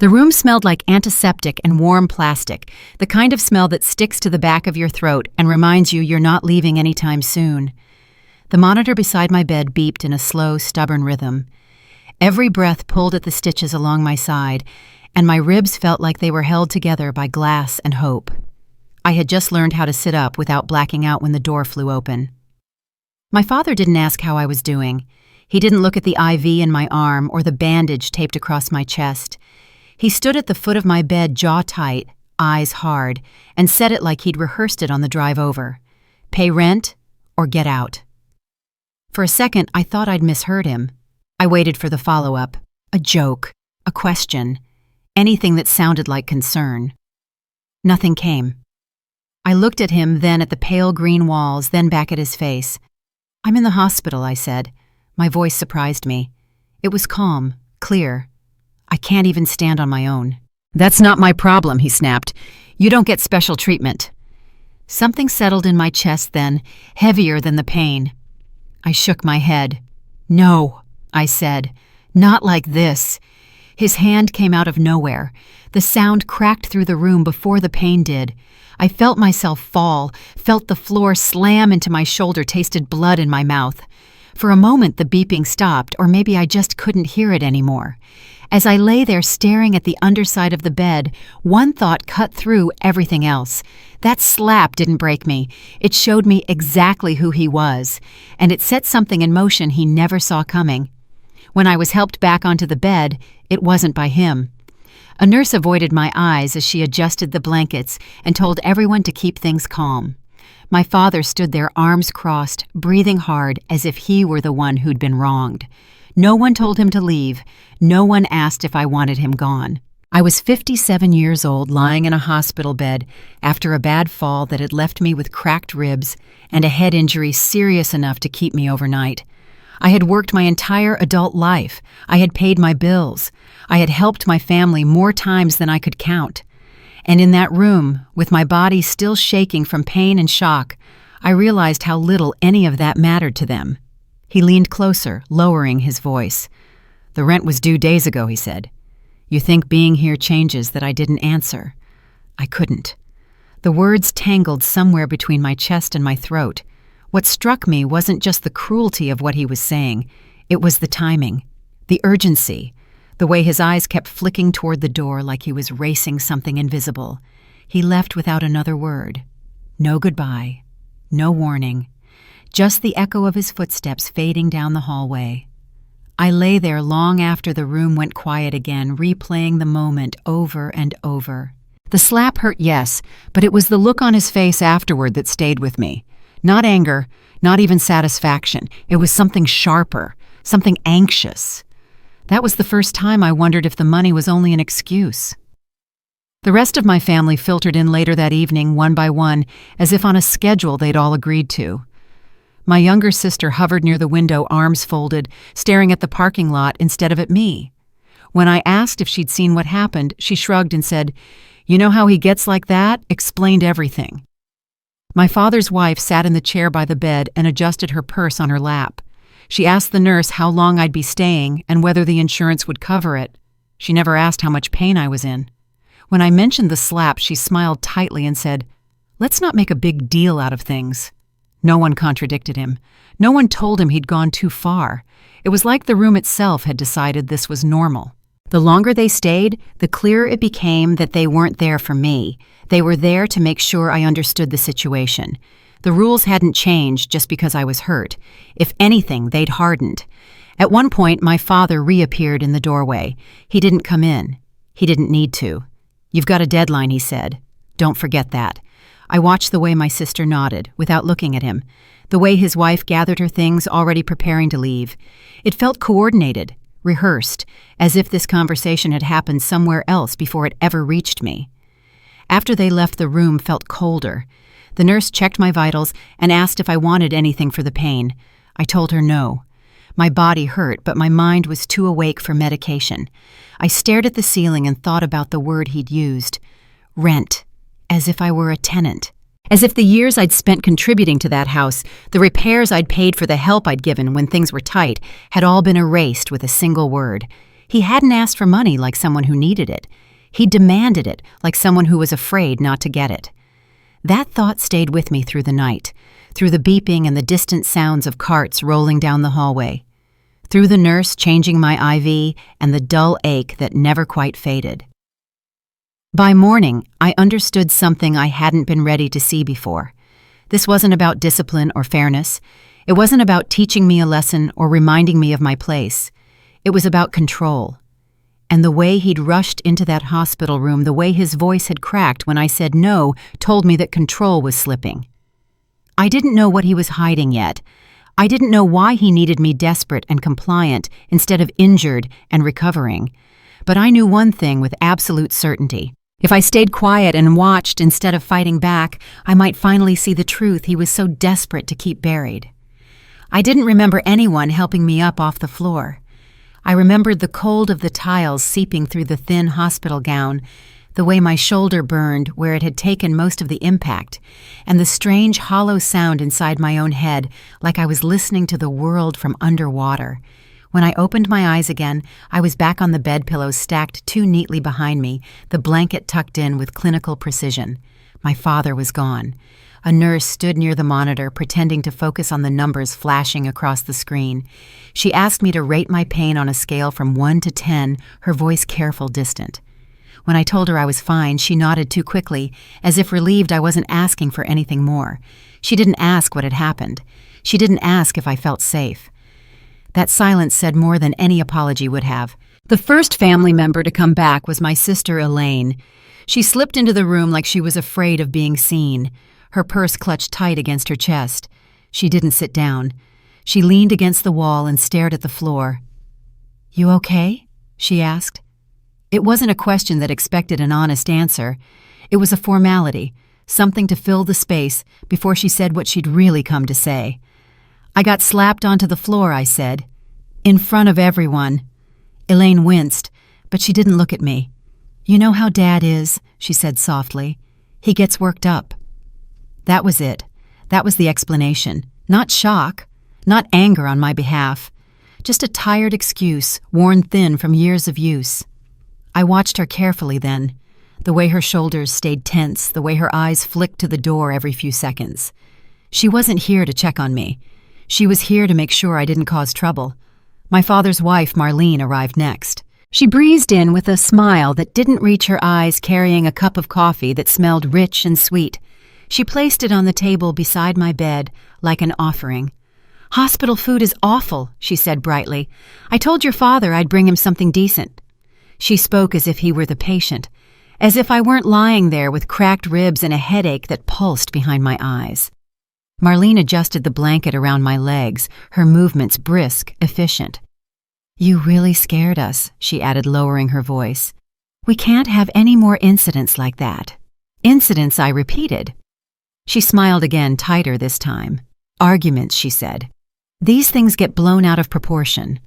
The room smelled like antiseptic and warm plastic, the kind of smell that sticks to the back of your throat and reminds you you're not leaving anytime soon. The monitor beside my bed beeped in a slow, stubborn rhythm. Every breath pulled at the stitches along my side, and my ribs felt like they were held together by glass and hope. I had just learned how to sit up without blacking out when the door flew open. My father didn't ask how I was doing. He didn't look at the IV in my arm or the bandage taped across my chest. He stood at the foot of my bed, jaw tight, eyes hard, and said it like he'd rehearsed it on the drive over. Pay rent or get out. For a second, I thought I'd misheard him. I waited for the follow-up, a joke, a question, anything that sounded like concern. Nothing came. I looked at him, then at the pale green walls, then back at his face. "I'm in the hospital," I said. My voice surprised me. It was calm, clear. "I can't even stand on my own." "That's not my problem," he snapped. "You don't get special treatment." Something settled in my chest then, heavier than the pain. I shook my head. "No," I said. "Not like this." His hand came out of nowhere. The sound cracked through the room before the pain did. I felt myself fall, felt the floor slam into my shoulder, tasted blood in my mouth. For a moment the beeping stopped, or maybe I just couldn't hear it anymore. As I lay there staring at the underside of the bed, one thought cut through everything else. That slap didn't break me. It showed me exactly who he was, and it set something in motion he never saw coming. When I was helped back onto the bed, it wasn't by him. A nurse avoided my eyes as she adjusted the blankets and told everyone to keep things calm. My father stood there, arms crossed, breathing hard as if he were the one who'd been wronged. No one told him to leave. No one asked if I wanted him gone. I was 57 years old, lying in a hospital bed after a bad fall that had left me with cracked ribs and a head injury serious enough to keep me overnight. I had worked my entire adult life. I had paid my bills. I had helped my family more times than I could count. And in that room, with my body still shaking from pain and shock, I realized how little any of that mattered to them. He leaned closer, lowering his voice. "The rent was due days ago," he said. "You think being here changes that I didn't answer?" I couldn't. The words tangled somewhere between my chest and my throat. What struck me wasn't just the cruelty of what he was saying. It was the timing, the urgency, the way his eyes kept flicking toward the door like he was racing something invisible. He left without another word. No goodbye, no warning, just the echo of his footsteps fading down the hallway. I lay there long after the room went quiet again, replaying the moment over and over. The slap hurt, yes, but it was the look on his face afterward that stayed with me. Not anger, not even satisfaction. It was something sharper, something anxious. That was the first time I wondered if the money was only an excuse. The rest of my family filtered in later that evening, one by one, as if on a schedule they'd all agreed to. My younger sister hovered near the window, arms folded, staring at the parking lot instead of at me. When I asked if she'd seen what happened, she shrugged and said, "You know how he gets like that?" Explained everything. My father's wife sat in the chair by the bed and adjusted her purse on her lap. She asked the nurse how long I'd be staying and whether the insurance would cover it. She never asked how much pain I was in. When I mentioned the slap, she smiled tightly and said, "Let's not make a big deal out of things." No one contradicted him. No one told him he'd gone too far. It was like the room itself had decided this was normal. The longer they stayed, the clearer it became that they weren't there for me. They were there to make sure I understood the situation. The rules hadn't changed just because I was hurt. If anything, they'd hardened. At one point, my father reappeared in the doorway. He didn't come in. He didn't need to. "You've got a deadline," he said. "Don't forget that." I watched the way my sister nodded, without looking at him, the way his wife gathered her things, already preparing to leave. It felt coordinated, rehearsed, as if this conversation had happened somewhere else before it ever reached me. After they left, the room felt colder. The nurse checked my vitals and asked if I wanted anything for the pain. I told her no. My body hurt, but my mind was too awake for medication. I stared at the ceiling and thought about the word he'd used. Rent. As if I were a tenant. As if the years I'd spent contributing to that house, the repairs I'd paid for the help I'd given when things were tight, had all been erased with a single word. He hadn't asked for money like someone who needed it. He demanded it like someone who was afraid not to get it. That thought stayed with me through the night, through the beeping and the distant sounds of carts rolling down the hallway, through the nurse changing my IV and the dull ache that never quite faded. By morning, I understood something I hadn't been ready to see before. This wasn't about discipline or fairness. It wasn't about teaching me a lesson or reminding me of my place. It was about control. And the way he'd rushed into that hospital room, the way his voice had cracked when I said no, told me that control was slipping. I didn't know what he was hiding yet. I didn't know why he needed me desperate and compliant instead of injured and recovering. But I knew one thing with absolute certainty. If I stayed quiet and watched instead of fighting back, I might finally see the truth he was so desperate to keep buried. I didn't remember anyone helping me up off the floor. I remembered the cold of the tiles seeping through the thin hospital gown, the way my shoulder burned where it had taken most of the impact, and the strange hollow sound inside my own head, like I was listening to the world from underwater. When I opened my eyes again, I was back on the bed pillows stacked too neatly behind me, the blanket tucked in with clinical precision. My father was gone. A nurse stood near the monitor, pretending to focus on the numbers flashing across the screen. She asked me to rate my pain on a scale from 1 to 10, her voice careful, distant. When I told her I was fine, she nodded too quickly, as if relieved I wasn't asking for anything more. She didn't ask what had happened. She didn't ask if I felt safe. That silence said more than any apology would have. The first family member to come back was my sister Elaine. She slipped into the room like she was afraid of being seen. Her purse clutched tight against her chest. She didn't sit down. She leaned against the wall and stared at the floor. "You okay?" she asked. It wasn't a question that expected an honest answer. It was a formality, something to fill the space before she said what she'd really come to say. "I got slapped onto the floor," I said. "In front of everyone." Elaine winced, but she didn't look at me. "You know how Dad is," she said softly. "He gets worked up." That was it. That was the explanation. Not shock, not anger on my behalf. Just a tired excuse, worn thin from years of use. I watched her carefully then, the way her shoulders stayed tense, the way her eyes flicked to the door every few seconds. She wasn't here to check on me. She was here to make sure I didn't cause trouble. My father's wife, Marlene, arrived next. She breezed in with a smile that didn't reach her eyes, carrying a cup of coffee that smelled rich and sweet. She placed it on the table beside my bed like an offering. "Hospital food is awful," she said brightly. "I told your father I'd bring him something decent." She spoke as if he were the patient, as if I weren't lying there with cracked ribs and a headache that pulsed behind my eyes. Marlene adjusted the blanket around my legs, her movements brisk, efficient. "You really scared us," she added, lowering her voice. "We can't have any more incidents like that." "Incidents," I repeated. She smiled again, tighter this time. "Arguments," she said. "These things get blown out of proportion."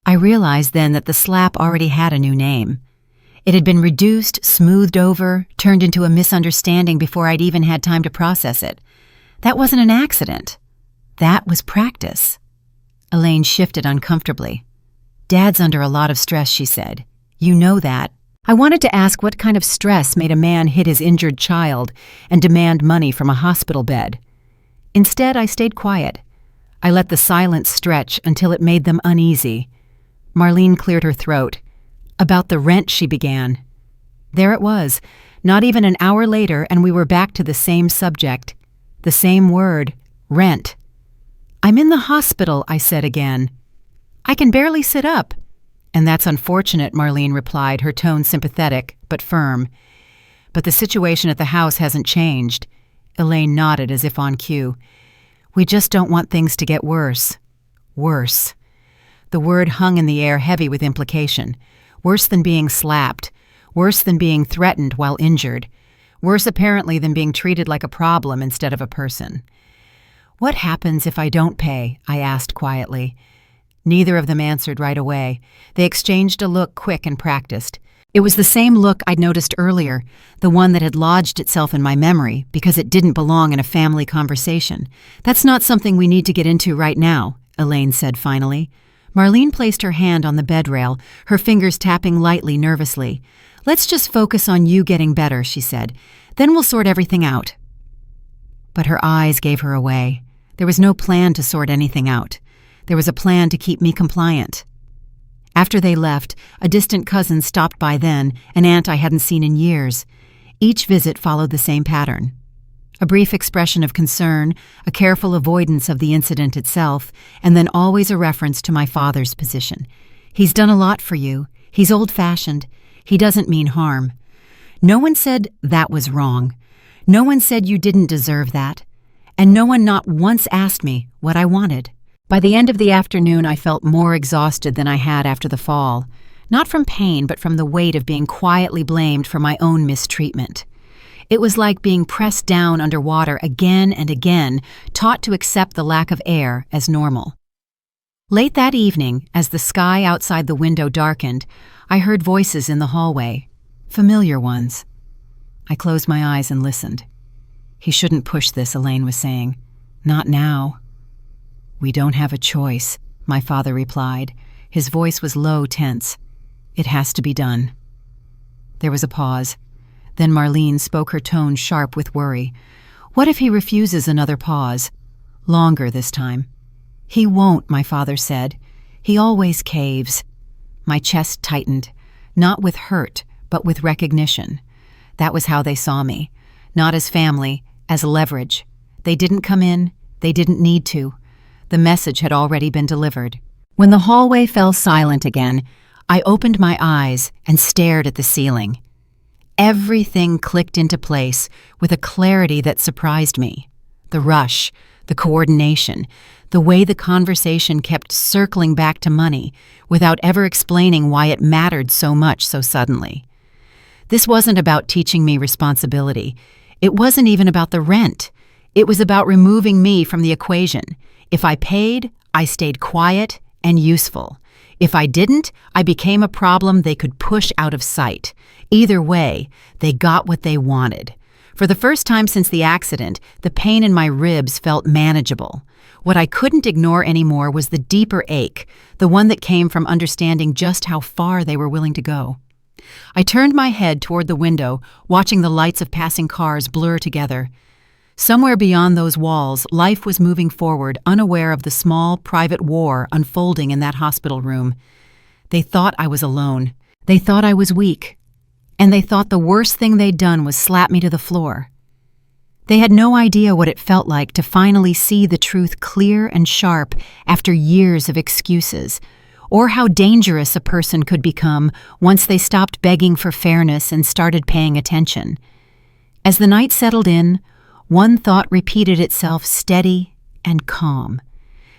I realized then that the slap already had a new name. It had been reduced, smoothed over, turned into a misunderstanding before I'd even had time to process it. That wasn't an accident. That was practice. Elaine shifted uncomfortably. "Dad's under a lot of stress," she said. "You know that." I wanted to ask what kind of stress made a man hit his injured child and demand money from a hospital bed. Instead, I stayed quiet. I let the silence stretch until it made them uneasy. Marlene cleared her throat. "About the rent," she began. There it was, not even an hour later, and we were back to the same subject. The same word, rent. "I'm in the hospital," I said again. "I can barely sit up." "And that's unfortunate," Marlene replied, her tone sympathetic, but firm. "But the situation at the house hasn't changed." Elaine nodded as if on cue. "We just don't want things to get worse." Worse. The word hung in the air, heavy with implication. Worse than being slapped. Worse than being threatened while injured. Worse apparently than being treated like a problem instead of a person. "What happens if I don't pay?" I asked quietly. Neither of them answered right away. They exchanged a look quick and practiced. It was the same look I'd noticed earlier, the one that had lodged itself in my memory because it didn't belong in a family conversation. "That's not something we need to get into right now," Elaine said finally. Marlene placed her hand on the bed rail, her fingers tapping lightly, nervously. "Let's just focus on you getting better," she said. "Then we'll sort everything out." But her eyes gave her away. There was no plan to sort anything out. There was a plan to keep me compliant. After they left, a distant cousin stopped by then, an aunt I hadn't seen in years. Each visit followed the same pattern. A brief expression of concern, a careful avoidance of the incident itself, and then always a reference to my father's position. "He's done a lot for you. He's old-fashioned. He doesn't mean harm." No one said that was wrong. No one said you didn't deserve that. And no one not once asked me what I wanted. By the end of the afternoon, I felt more exhausted than I had after the fall. Not from pain, but from the weight of being quietly blamed for my own mistreatment. It was like being pressed down under water again and again, taught to accept the lack of air as normal. Late that evening, as the sky outside the window darkened, I heard voices in the hallway, familiar ones. I closed my eyes and listened. "He shouldn't push this," Elaine was saying. "Not now." "We don't have a choice," my father replied. His voice was low, tense. "It has to be done." There was a pause. Then Marlene spoke, her tone sharp with worry. "What if he refuses another pause? Longer this time." "He won't," my father said. "He always caves." My chest tightened, not with hurt, but with recognition. That was how they saw me. Not as family, as leverage. They didn't come in, they didn't need to. The message had already been delivered. When the hallway fell silent again, I opened my eyes and stared at the ceiling. Everything clicked into place with a clarity that surprised me. The rush, the coordination, the way the conversation kept circling back to money without ever explaining why it mattered so much so suddenly. This wasn't about teaching me responsibility. It wasn't even about the rent. It was about removing me from the equation. If I paid, I stayed quiet and useful. If I didn't, I became a problem they could push out of sight. Either way, they got what they wanted. For the first time since the accident, the pain in my ribs felt manageable. What I couldn't ignore anymore was the deeper ache, the one that came from understanding just how far they were willing to go. I turned my head toward the window, watching the lights of passing cars blur together. Somewhere beyond those walls, life was moving forward, unaware of the small, private war unfolding in that hospital room. They thought I was alone. They thought I was weak. And they thought the worst thing they'd done was slap me to the floor. They had no idea what it felt like to finally see the truth clear and sharp after years of excuses, or how dangerous a person could become once they stopped begging for fairness and started paying attention. As the night settled in, one thought repeated itself, steady and calm.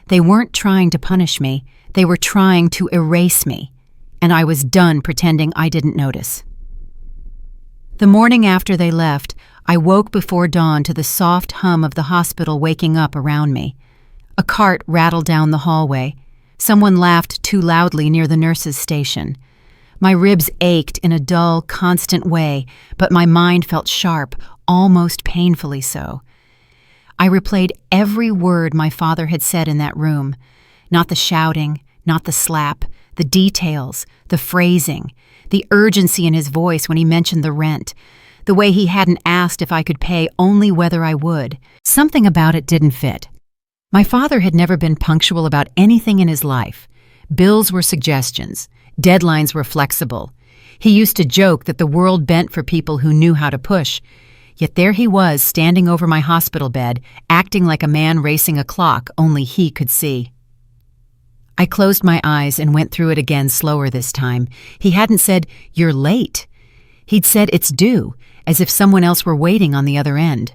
They weren't trying to punish me, they were trying to erase me, and I was done pretending I didn't notice. The morning after they left, I woke before dawn to the soft hum of the hospital waking up around me. A cart rattled down the hallway. Someone laughed too loudly near the nurse's station. My ribs ached in a dull, constant way, but my mind felt sharp, almost painfully so. I replayed every word my father had said in that room. Not the shouting, not the slap, the details, the phrasing, the urgency in his voice when he mentioned the rent, the way he hadn't asked if I could pay, only whether I would. Something about it didn't fit. My father had never been punctual about anything in his life. Bills were suggestions. Deadlines were flexible. He used to joke that the world bent for people who knew how to push. Yet there he was, standing over my hospital bed, acting like a man racing a clock only he could see. I closed my eyes and went through it again, slower this time. He hadn't said, "You're late." He'd said, "It's due," as if someone else were waiting on the other end.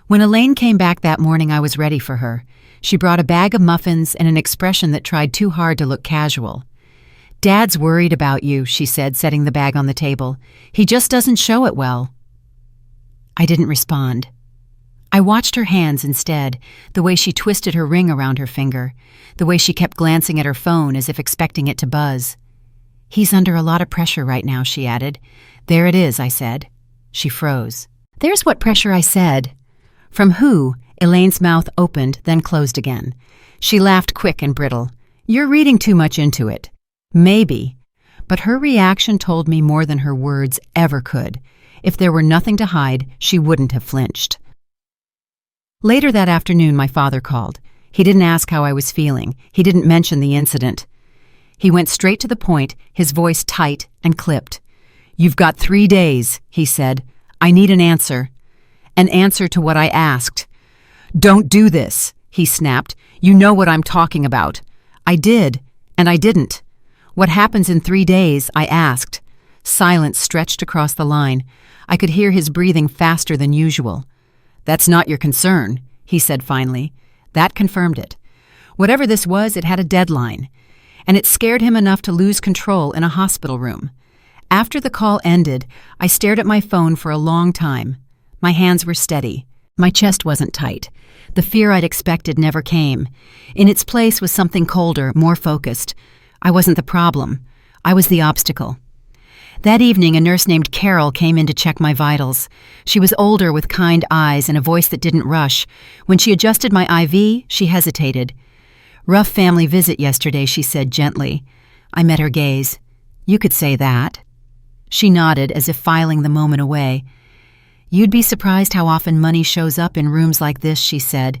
When Elaine came back that morning, I was ready for her. She brought a bag of muffins and an expression that tried too hard to look casual. "Dad's worried about you," she said, setting the bag on the table. "He just doesn't show it well." I didn't respond. I watched her hands instead, the way she twisted her ring around her finger, the way she kept glancing at her phone as if expecting it to buzz. "He's under a lot of pressure right now," she added. "There it is," I said. She froze. "There's what pressure," I said. "From who?" Elaine's mouth opened, then closed again. She laughed quick and brittle. "You're reading too much into it." Maybe. But her reaction told me more than her words ever could. If there were nothing to hide, she wouldn't have flinched. Later that afternoon, my father called. He didn't ask how I was feeling. He didn't mention the incident. He went straight to the point, his voice tight and clipped. "You've got 3 days," he said. "I need an answer. An answer to what I asked." "Don't do this," he snapped. "You know what I'm talking about." I did, and I didn't. "What happens in 3 days?" I asked. Silence stretched across the line. I could hear his breathing faster than usual. "That's not your concern," he said finally. That confirmed it. Whatever this was, it had a deadline, and it scared him enough to lose control in a hospital room. After the call ended, I stared at my phone for a long time. My hands were steady. My chest wasn't tight. The fear I'd expected never came. In its place was something colder, more focused. I wasn't the problem. I was the obstacle. That evening, a nurse named Carol came in to check my vitals. She was older with kind eyes and a voice that didn't rush. When she adjusted my IV, she hesitated. "Rough family visit yesterday," she said gently. I met her gaze. "You could say that." She nodded as if filing the moment away. "You'd be surprised how often money shows up in rooms like this," she said.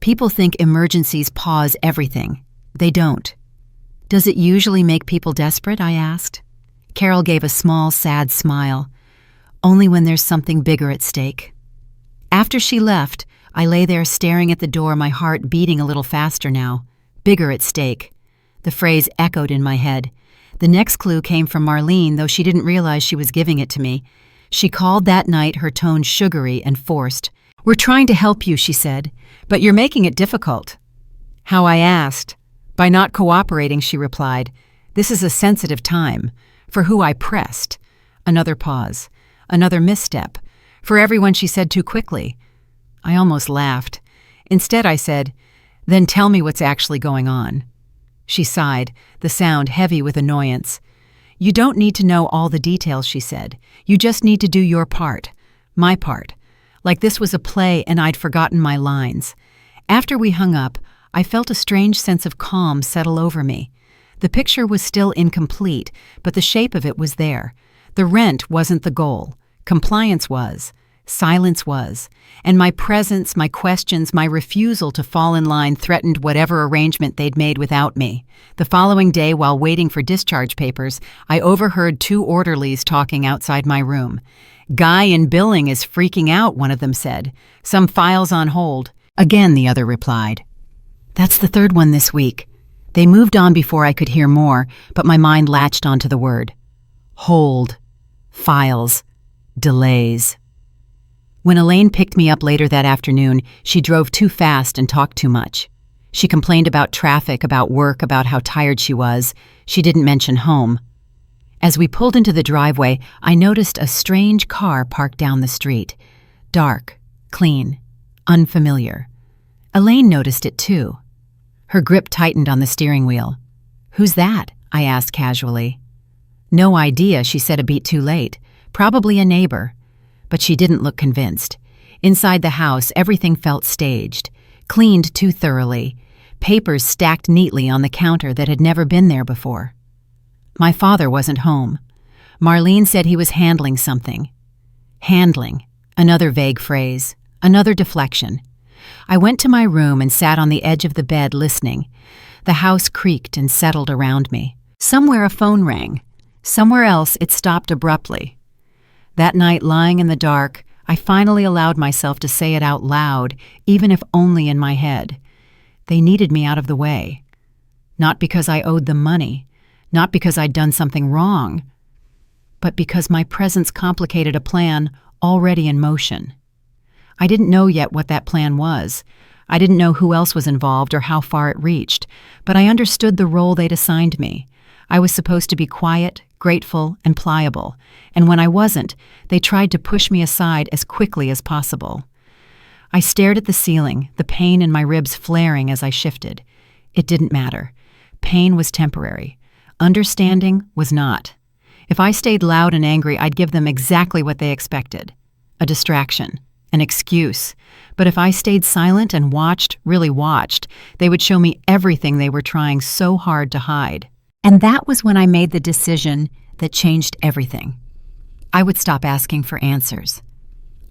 "People think emergencies pause everything. They don't." "Does it usually make people desperate?" I asked. Carol gave a small, sad smile. "Only when there's something bigger at stake." After she left, I lay there staring at the door, my heart beating a little faster now. Bigger at stake. The phrase echoed in my head. The next clue came from Marlene, though she didn't realize she was giving it to me. She called that night, her tone sugary and forced. "We're trying to help you," she said, "but you're making it difficult." How I asked. "By not cooperating," she replied. "This is a sensitive time. For who I pressed." Another pause. Another misstep. For everyone she said too quickly. I almost laughed. Instead I said, "Then tell me what's actually going on." She sighed, the sound heavy with annoyance. "You don't need to know all the details," she said. "You just need to do your part. My part." Like this was a play and I'd forgotten my lines. After we hung up, I felt a strange sense of calm settle over me. The picture was still incomplete, but the shape of it was there. The rent wasn't the goal. Compliance was. Silence was. And my presence, my questions, my refusal to fall in line threatened whatever arrangement they'd made without me. The following day, while waiting for discharge papers, I overheard 2 orderlies talking outside my room. "Guy in billing is freaking out," one of them said. "Some files on hold." Again, the other replied. "That's the 3rd one this week." They moved on before I could hear more, but my mind latched onto the word. Hold. Files. Delays. When Elaine picked me up later that afternoon, she drove too fast and talked too much. She complained about traffic, about work, about how tired she was. She didn't mention home. As we pulled into the driveway, I noticed a strange car parked down the street. Dark, clean, unfamiliar. Elaine noticed it too. Her grip tightened on the steering wheel. "Who's that?" I asked casually. "No idea," she said a beat too late. "Probably a neighbor." But she didn't look convinced. Inside the house, everything felt staged, cleaned too thoroughly, papers stacked neatly on the counter that had never been there before. My father wasn't home. Marlene said he was handling something. Handling. Another vague phrase. Another deflection. I went to my room and sat on the edge of the bed listening. The house creaked and settled around me. Somewhere a phone rang. Somewhere else it stopped abruptly. That night, lying in the dark, I finally allowed myself to say it out loud, even if only in my head. They needed me out of the way. Not because I owed them money, not because I'd done something wrong, but because my presence complicated a plan already in motion. I didn't know yet what that plan was. I didn't know who else was involved or how far it reached, but I understood the role they'd assigned me. I was supposed to be quiet, grateful, and pliable, and when I wasn't, they tried to push me aside as quickly as possible. I stared at the ceiling, the pain in my ribs flaring as I shifted. It didn't matter. Pain was temporary. Understanding was not. If I stayed loud and angry, I'd give them exactly what they expected. A distraction. an excuse. But if I stayed silent and watched, really watched, they would show me everything they were trying so hard to hide. And that was when I made the decision that changed everything. I would stop asking for answers.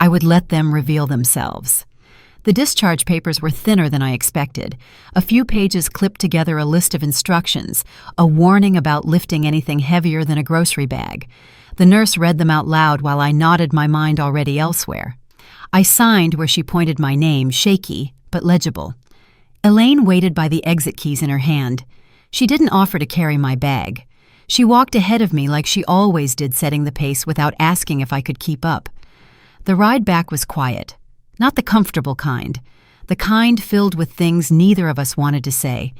I would let them reveal themselves. The discharge papers were thinner than I expected. A few pages clipped together a list of instructions, a warning about lifting anything heavier than a grocery bag. The nurse read them out loud while I nodded my mind already elsewhere. I signed where she pointed my name, shaky but legible. Elaine waited by the exit keys in her hand. She didn't offer to carry my bag. She walked ahead of me like she always did, setting the pace without asking if I could keep up. The ride back was quiet. Not the comfortable kind. The kind filled with things neither of us wanted to say.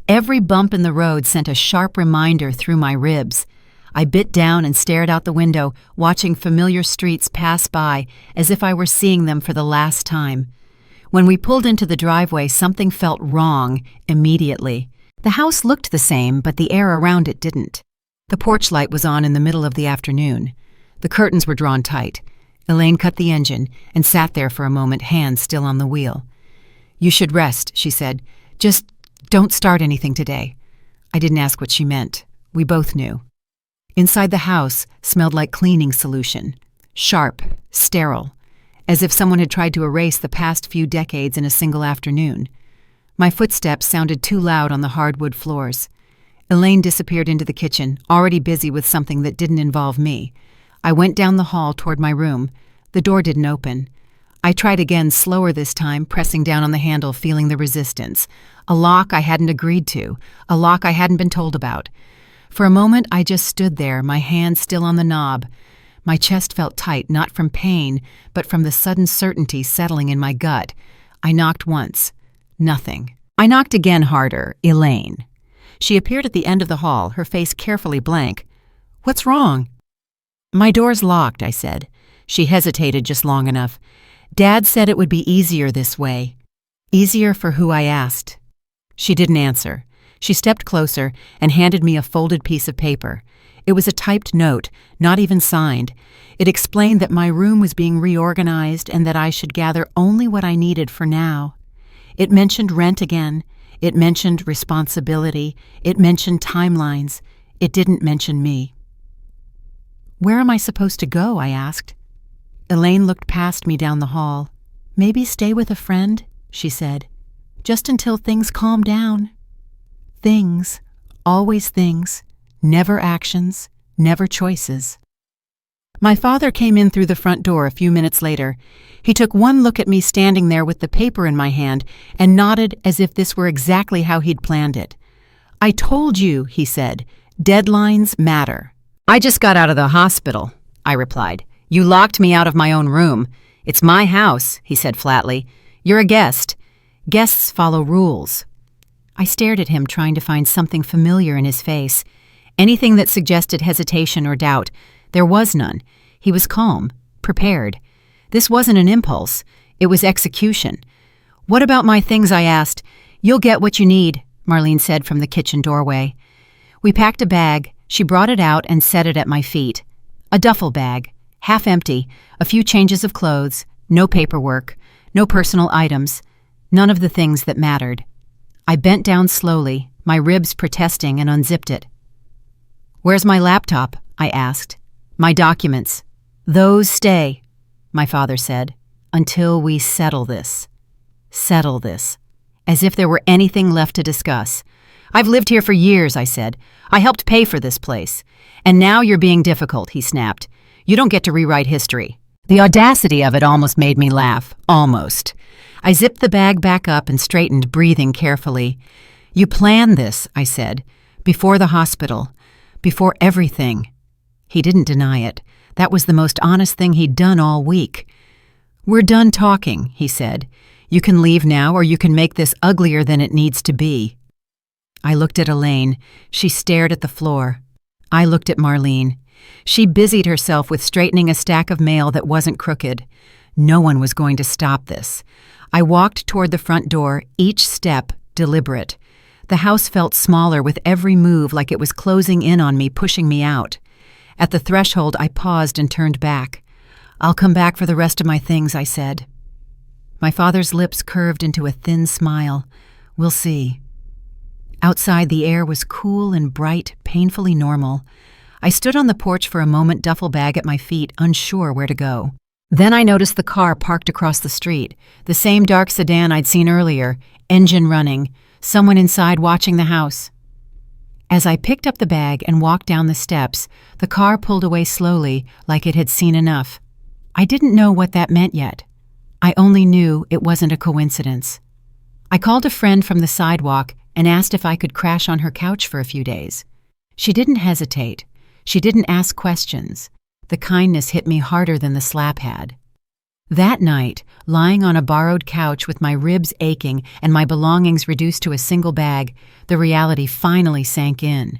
Every bump in the road sent a sharp reminder through my ribs. I bit down and stared out the window, watching familiar streets pass by as if I were seeing them for the last time. When we pulled into the driveway, something felt wrong immediately. The house looked the same, but the air around it didn't. The porch light was on in the middle of the afternoon. The curtains were drawn tight. Elaine cut the engine and sat there for a moment, hands still on the wheel. "You should rest," she said. "Just don't start anything today." I didn't ask what she meant. We both knew. Inside the house smelled like cleaning solution. Sharp, sterile, as if someone had tried to erase the past few decades in a single afternoon. My footsteps sounded too loud on the hardwood floors. Elaine disappeared into the kitchen, already busy with something that didn't involve me. I went down the hall toward my room. The door didn't open. I tried again, slower this time, pressing down on the handle, feeling the resistance. A lock I hadn't agreed to, a lock I hadn't been told about. For a moment, I just stood there, my hand still on the knob. My chest felt tight, not from pain, but from the sudden certainty settling in my gut. I knocked once. Nothing. I knocked again harder. Elaine. She appeared at the end of the hall, her face carefully blank. "What's wrong?" "My door's locked," I said. She hesitated just long enough. "Dad said it would be easier this way." Easier for who, I asked. She didn't answer. She stepped closer and handed me a folded piece of paper. It was a typed note, not even signed. It explained that my room was being reorganized and that I should gather only what I needed for now. It mentioned rent again. It mentioned responsibility. It mentioned timelines. It didn't mention me. "Where am I supposed to go?" I asked. Elaine looked past me down the hall. "Maybe stay with a friend," she said. "Just until things calm down." Things. Always things. Never actions. Never choices. My father came in through the front door a few minutes later. He took one look at me standing there with the paper in my hand and nodded as if this were exactly how he'd planned it. "I told you," he said, "deadlines matter." "I just got out of the hospital," I replied. "You locked me out of my own room. It's my house," he said flatly. "You're a guest. Guests follow rules." I stared at him, trying to find something familiar in his face. Anything that suggested hesitation or doubt. There was none. He was calm, prepared. This wasn't an impulse. It was execution. "What about my things?" I asked. "You'll get what you need," Marlene said from the kitchen doorway. We packed a bag. She brought it out and set it at my feet. A duffel bag, half empty, a few changes of clothes, no paperwork, no personal items, none of the things that mattered. I bent down slowly, my ribs protesting, and unzipped it. "Where's my laptop?" I asked. "My documents." "Those stay," my father said, "until we settle this." Settle this. As if there were anything left to discuss. "I've lived here for years," I said. "I helped pay for this place. And now you're being difficult," he snapped. "You don't get to rewrite history." The audacity of it almost made me laugh. Almost. I zipped the bag back up and straightened, breathing carefully. "You planned this," I said. "Before the hospital. Before everything." He didn't deny it. That was the most honest thing he'd done all week. "We're done talking," he said. "You can leave now, or you can make this uglier than it needs to be." I looked at Elaine. She stared at the floor. I looked at Marlene. She busied herself with straightening a stack of mail that wasn't crooked. No one was going to stop this. I walked toward the front door, each step deliberate. The house felt smaller with every move, like it was closing in on me, pushing me out. At the threshold, I paused and turned back. "I'll come back for the rest of my things," I said. My father's lips curved into a thin smile. We'll see. Outside, the air was cool and bright, painfully normal. I stood on the porch for a moment, duffel bag at my feet, unsure where to go. Then I noticed the car parked across the street, the same dark sedan I'd seen earlier, engine running, someone inside watching the house. As I picked up the bag and walked down the steps, the car pulled away slowly, like it had seen enough. I didn't know what that meant yet. I only knew it wasn't a coincidence. I called a friend from the sidewalk and asked if I could crash on her couch for a few days. She didn't hesitate. She didn't ask questions. The kindness hit me harder than the slap had. That night, lying on a borrowed couch with my ribs aching and my belongings reduced to a single bag, the reality finally sank in.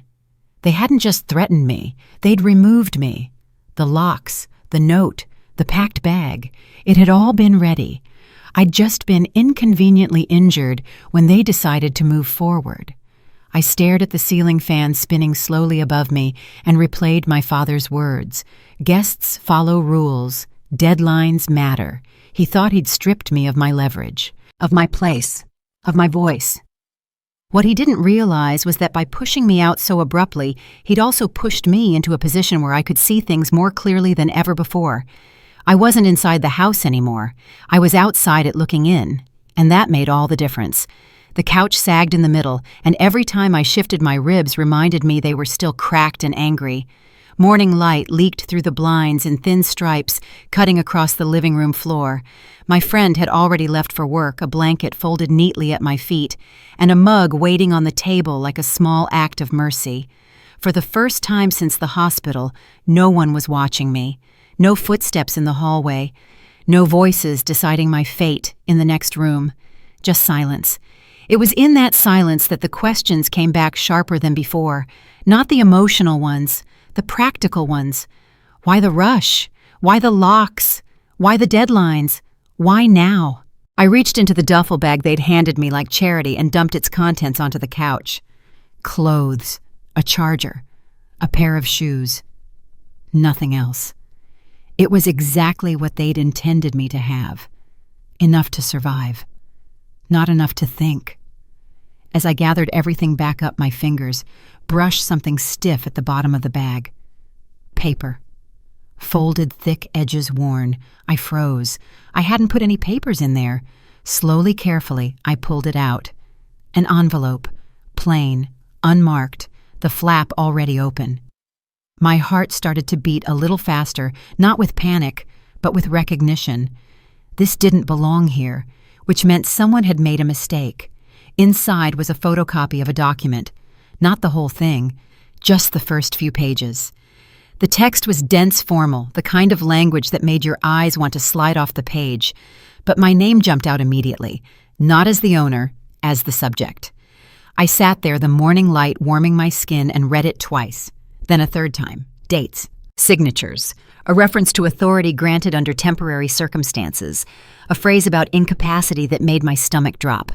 They hadn't just threatened me, they'd removed me. The locks, the note, the packed bag, it had all been ready. I'd just been inconveniently injured when they decided to move forward. I stared at the ceiling fan spinning slowly above me and replayed my father's words. Guests follow rules. Deadlines matter. He thought he'd stripped me of my leverage, of my place, of my voice. What he didn't realize was that by pushing me out so abruptly, he'd also pushed me into a position where I could see things more clearly than ever before. I wasn't inside the house anymore. I was outside it looking in, and that made all the difference. The couch sagged in the middle, and every time I shifted my ribs reminded me they were still cracked and angry. Morning light leaked through the blinds in thin stripes, cutting across the living room floor. My friend had already left for work, a blanket folded neatly at my feet, and a mug waiting on the table like a small act of mercy. For the first time since the hospital, no one was watching me. No footsteps in the hallway. No voices deciding my fate in the next room. Just silence. It was in that silence that the questions came back sharper than before. Not the emotional ones. The practical ones. Why the rush? Why the locks? Why the deadlines? Why now? I reached into the duffel bag they'd handed me like charity and dumped its contents onto the couch. Clothes, a charger, a pair of shoes. Nothing else. It was exactly what they'd intended me to have. Enough to survive. Not enough to think. As I gathered everything back up my fingers, brushed something stiff at the bottom of the bag. Paper. Folded, thick edges worn. I froze. I hadn't put any papers in there. Slowly, carefully, I pulled it out. An envelope. Plain, unmarked, the flap already open. My heart started to beat a little faster, not with panic, but with recognition. This didn't belong here, which meant someone had made a mistake. Inside was a photocopy of a document. Not the whole thing, just the first few pages. The text was dense formal, the kind of language that made your eyes want to slide off the page. But my name jumped out immediately, not as the owner, as the subject. I sat there, the morning light warming my skin, and read it twice. Then a third time. Dates. Signatures. A reference to authority granted under temporary circumstances. A phrase about incapacity that made my stomach drop.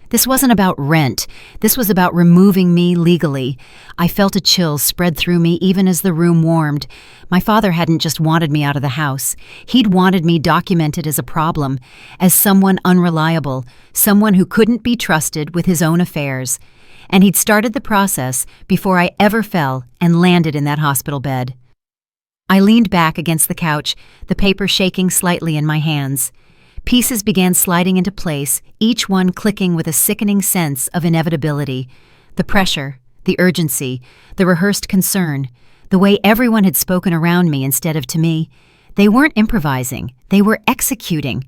This wasn't about rent. This was about removing me legally. I felt a chill spread through me even as the room warmed. My father hadn't just wanted me out of the house. He'd wanted me documented as a problem, as someone unreliable, someone who couldn't be trusted with his own affairs. And he'd started the process before I ever fell and landed in that hospital bed. I leaned back against the couch, the paper shaking slightly in my hands. Pieces began sliding into place, each one clicking with a sickening sense of inevitability. The pressure, the urgency, the rehearsed concern, the way everyone had spoken around me instead of to me. They weren't improvising, they were executing.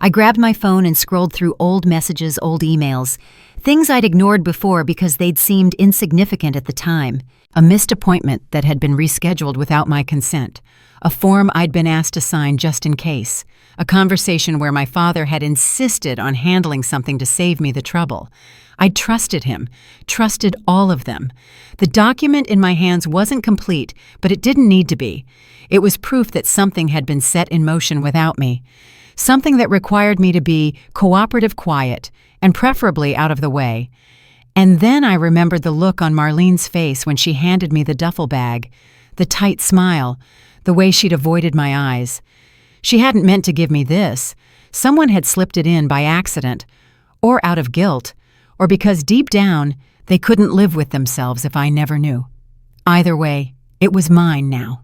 I grabbed my phone and scrolled through old messages, old emails, things I'd ignored before because they'd seemed insignificant at the time. A missed appointment that had been rescheduled without my consent. A form I'd been asked to sign just in case. A conversation where my father had insisted on handling something to save me the trouble. I'd trusted him, trusted all of them. The document in my hands wasn't complete, but it didn't need to be. It was proof that something had been set in motion without me. Something that required me to be cooperative, quiet, and preferably out of the way. And then I remembered the look on Marlene's face when she handed me the duffel bag, the tight smile, the way she'd avoided my eyes. She hadn't meant to give me this. Someone had slipped it in by accident, or out of guilt, or because deep down they couldn't live with themselves if I never knew. Either way, it was mine now.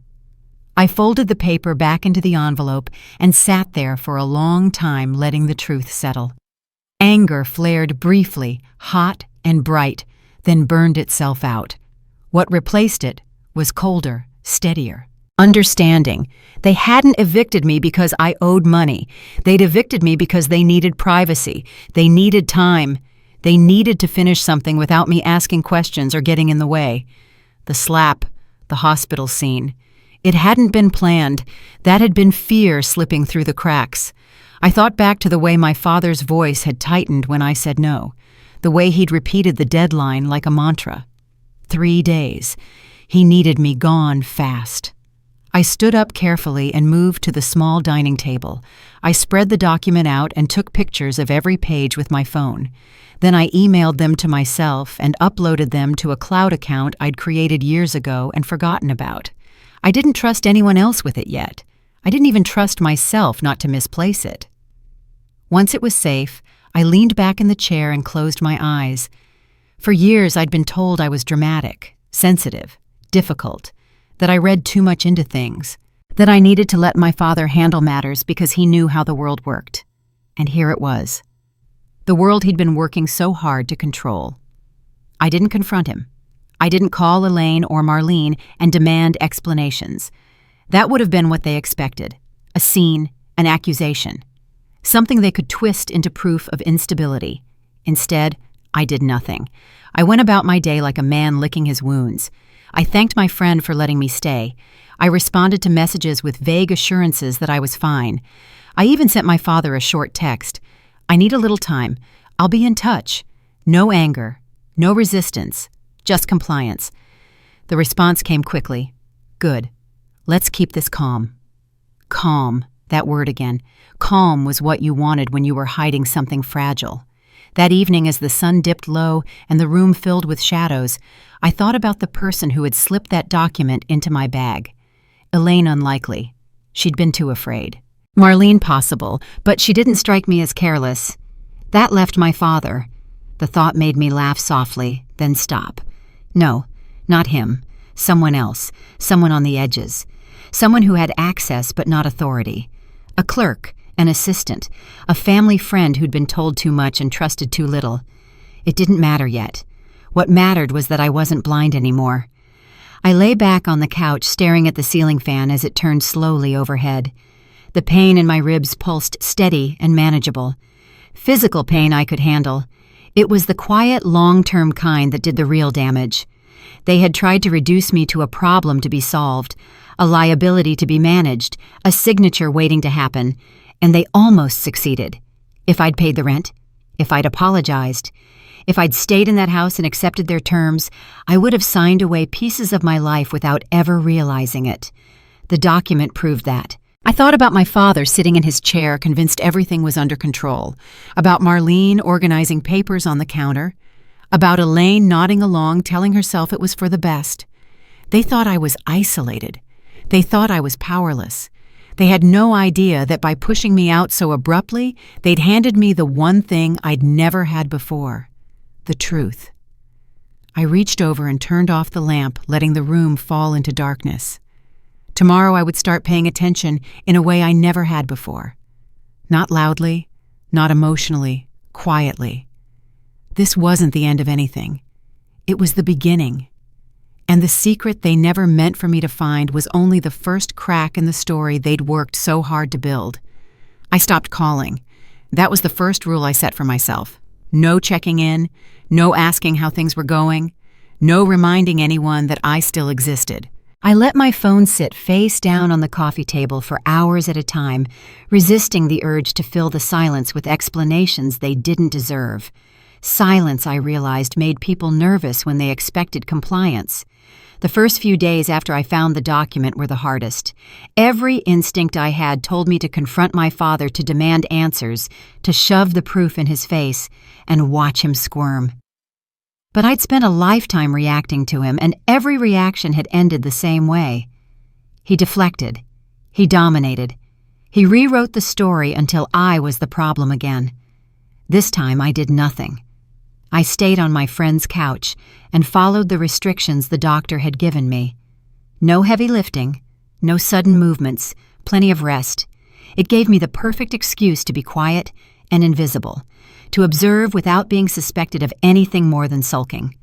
I folded the paper back into the envelope and sat there for a long time letting the truth settle. Anger flared briefly, hot and bright, then burned itself out. What replaced it was colder, steadier. Understanding. They hadn't evicted me because I owed money. They'd evicted me because they needed privacy. They needed time. They needed to finish something without me asking questions or getting in the way. The slap, the hospital scene. It hadn't been planned. That had been fear slipping through the cracks. I thought back to the way my father's voice had tightened when I said no, the way he'd repeated the deadline like a mantra. 3 days. He needed me gone fast. I stood up carefully and moved to the small dining table. I spread the document out and took pictures of every page with my phone. Then I emailed them to myself and uploaded them to a cloud account I'd created years ago and forgotten about. I didn't trust anyone else with it yet. I didn't even trust myself not to misplace it. Once it was safe, I leaned back in the chair and closed my eyes. For years I'd been told I was dramatic, sensitive, difficult, that I read too much into things, that I needed to let my father handle matters because he knew how the world worked. And here it was. The world he'd been working so hard to control. I didn't confront him. I didn't call Elaine or Marlene and demand explanations. That would have been what they expected. A scene, an accusation. Something they could twist into proof of instability. Instead, I did nothing. I went about my day like a man licking his wounds. I thanked my friend for letting me stay. I responded to messages with vague assurances that I was fine. I even sent my father a short text. I need a little time. I'll be in touch. No anger. No resistance. Just compliance. The response came quickly. Good. Let's keep this calm. Calm. That word again. Calm was what you wanted when you were hiding something fragile. That evening, as the sun dipped low and the room filled with shadows, I thought about the person who had slipped that document into my bag. Elaine unlikely. She'd been too afraid. Marlene possible, but she didn't strike me as careless. That left my father. The thought made me laugh softly, then stop. No, not him. Someone else. Someone on the edges. Someone who had access but not authority. A clerk, an assistant, a family friend who'd been told too much and trusted too little. It didn't matter yet. What mattered was that I wasn't blind anymore. I lay back on the couch staring at the ceiling fan as it turned slowly overhead. The pain in my ribs pulsed steady and manageable. Physical pain I could handle. It was the quiet, long-term kind that did the real damage. They had tried to reduce me to a problem to be solved, a liability to be managed, a signature waiting to happen, and they almost succeeded. If I'd paid the rent, if I'd apologized, if I'd stayed in that house and accepted their terms, I would have signed away pieces of my life without ever realizing it. The document proved that. I thought about my father sitting in his chair, convinced everything was under control, about Marlene organizing papers on the counter, about Elaine nodding along, telling herself it was for the best. They thought I was isolated. They thought I was powerless. They had no idea that by pushing me out so abruptly, they'd handed me the one thing I'd never had before, the truth. I reached over and turned off the lamp, letting the room fall into darkness. Tomorrow I would start paying attention in a way I never had before. Not loudly, not emotionally, quietly. This wasn't the end of anything. It was the beginning. And the secret they never meant for me to find was only the first crack in the story they'd worked so hard to build. I stopped calling. That was the first rule I set for myself. No checking in, no asking how things were going, no reminding anyone that I still existed. I let my phone sit face down on the coffee table for hours at a time, resisting the urge to fill the silence with explanations they didn't deserve. Silence, I realized, made people nervous when they expected compliance. The first few days after I found the document were the hardest. Every instinct I had told me to confront my father, to demand answers, to shove the proof in his face, and watch him squirm. But I'd spent a lifetime reacting to him, and every reaction had ended the same way. He deflected. He dominated. He rewrote the story until I was the problem again. This time I did nothing. I stayed on my friend's couch and followed the restrictions the doctor had given me. No heavy lifting, no sudden movements, plenty of rest. It gave me the perfect excuse to be quiet and invisible, to observe without being suspected of anything more than sulking.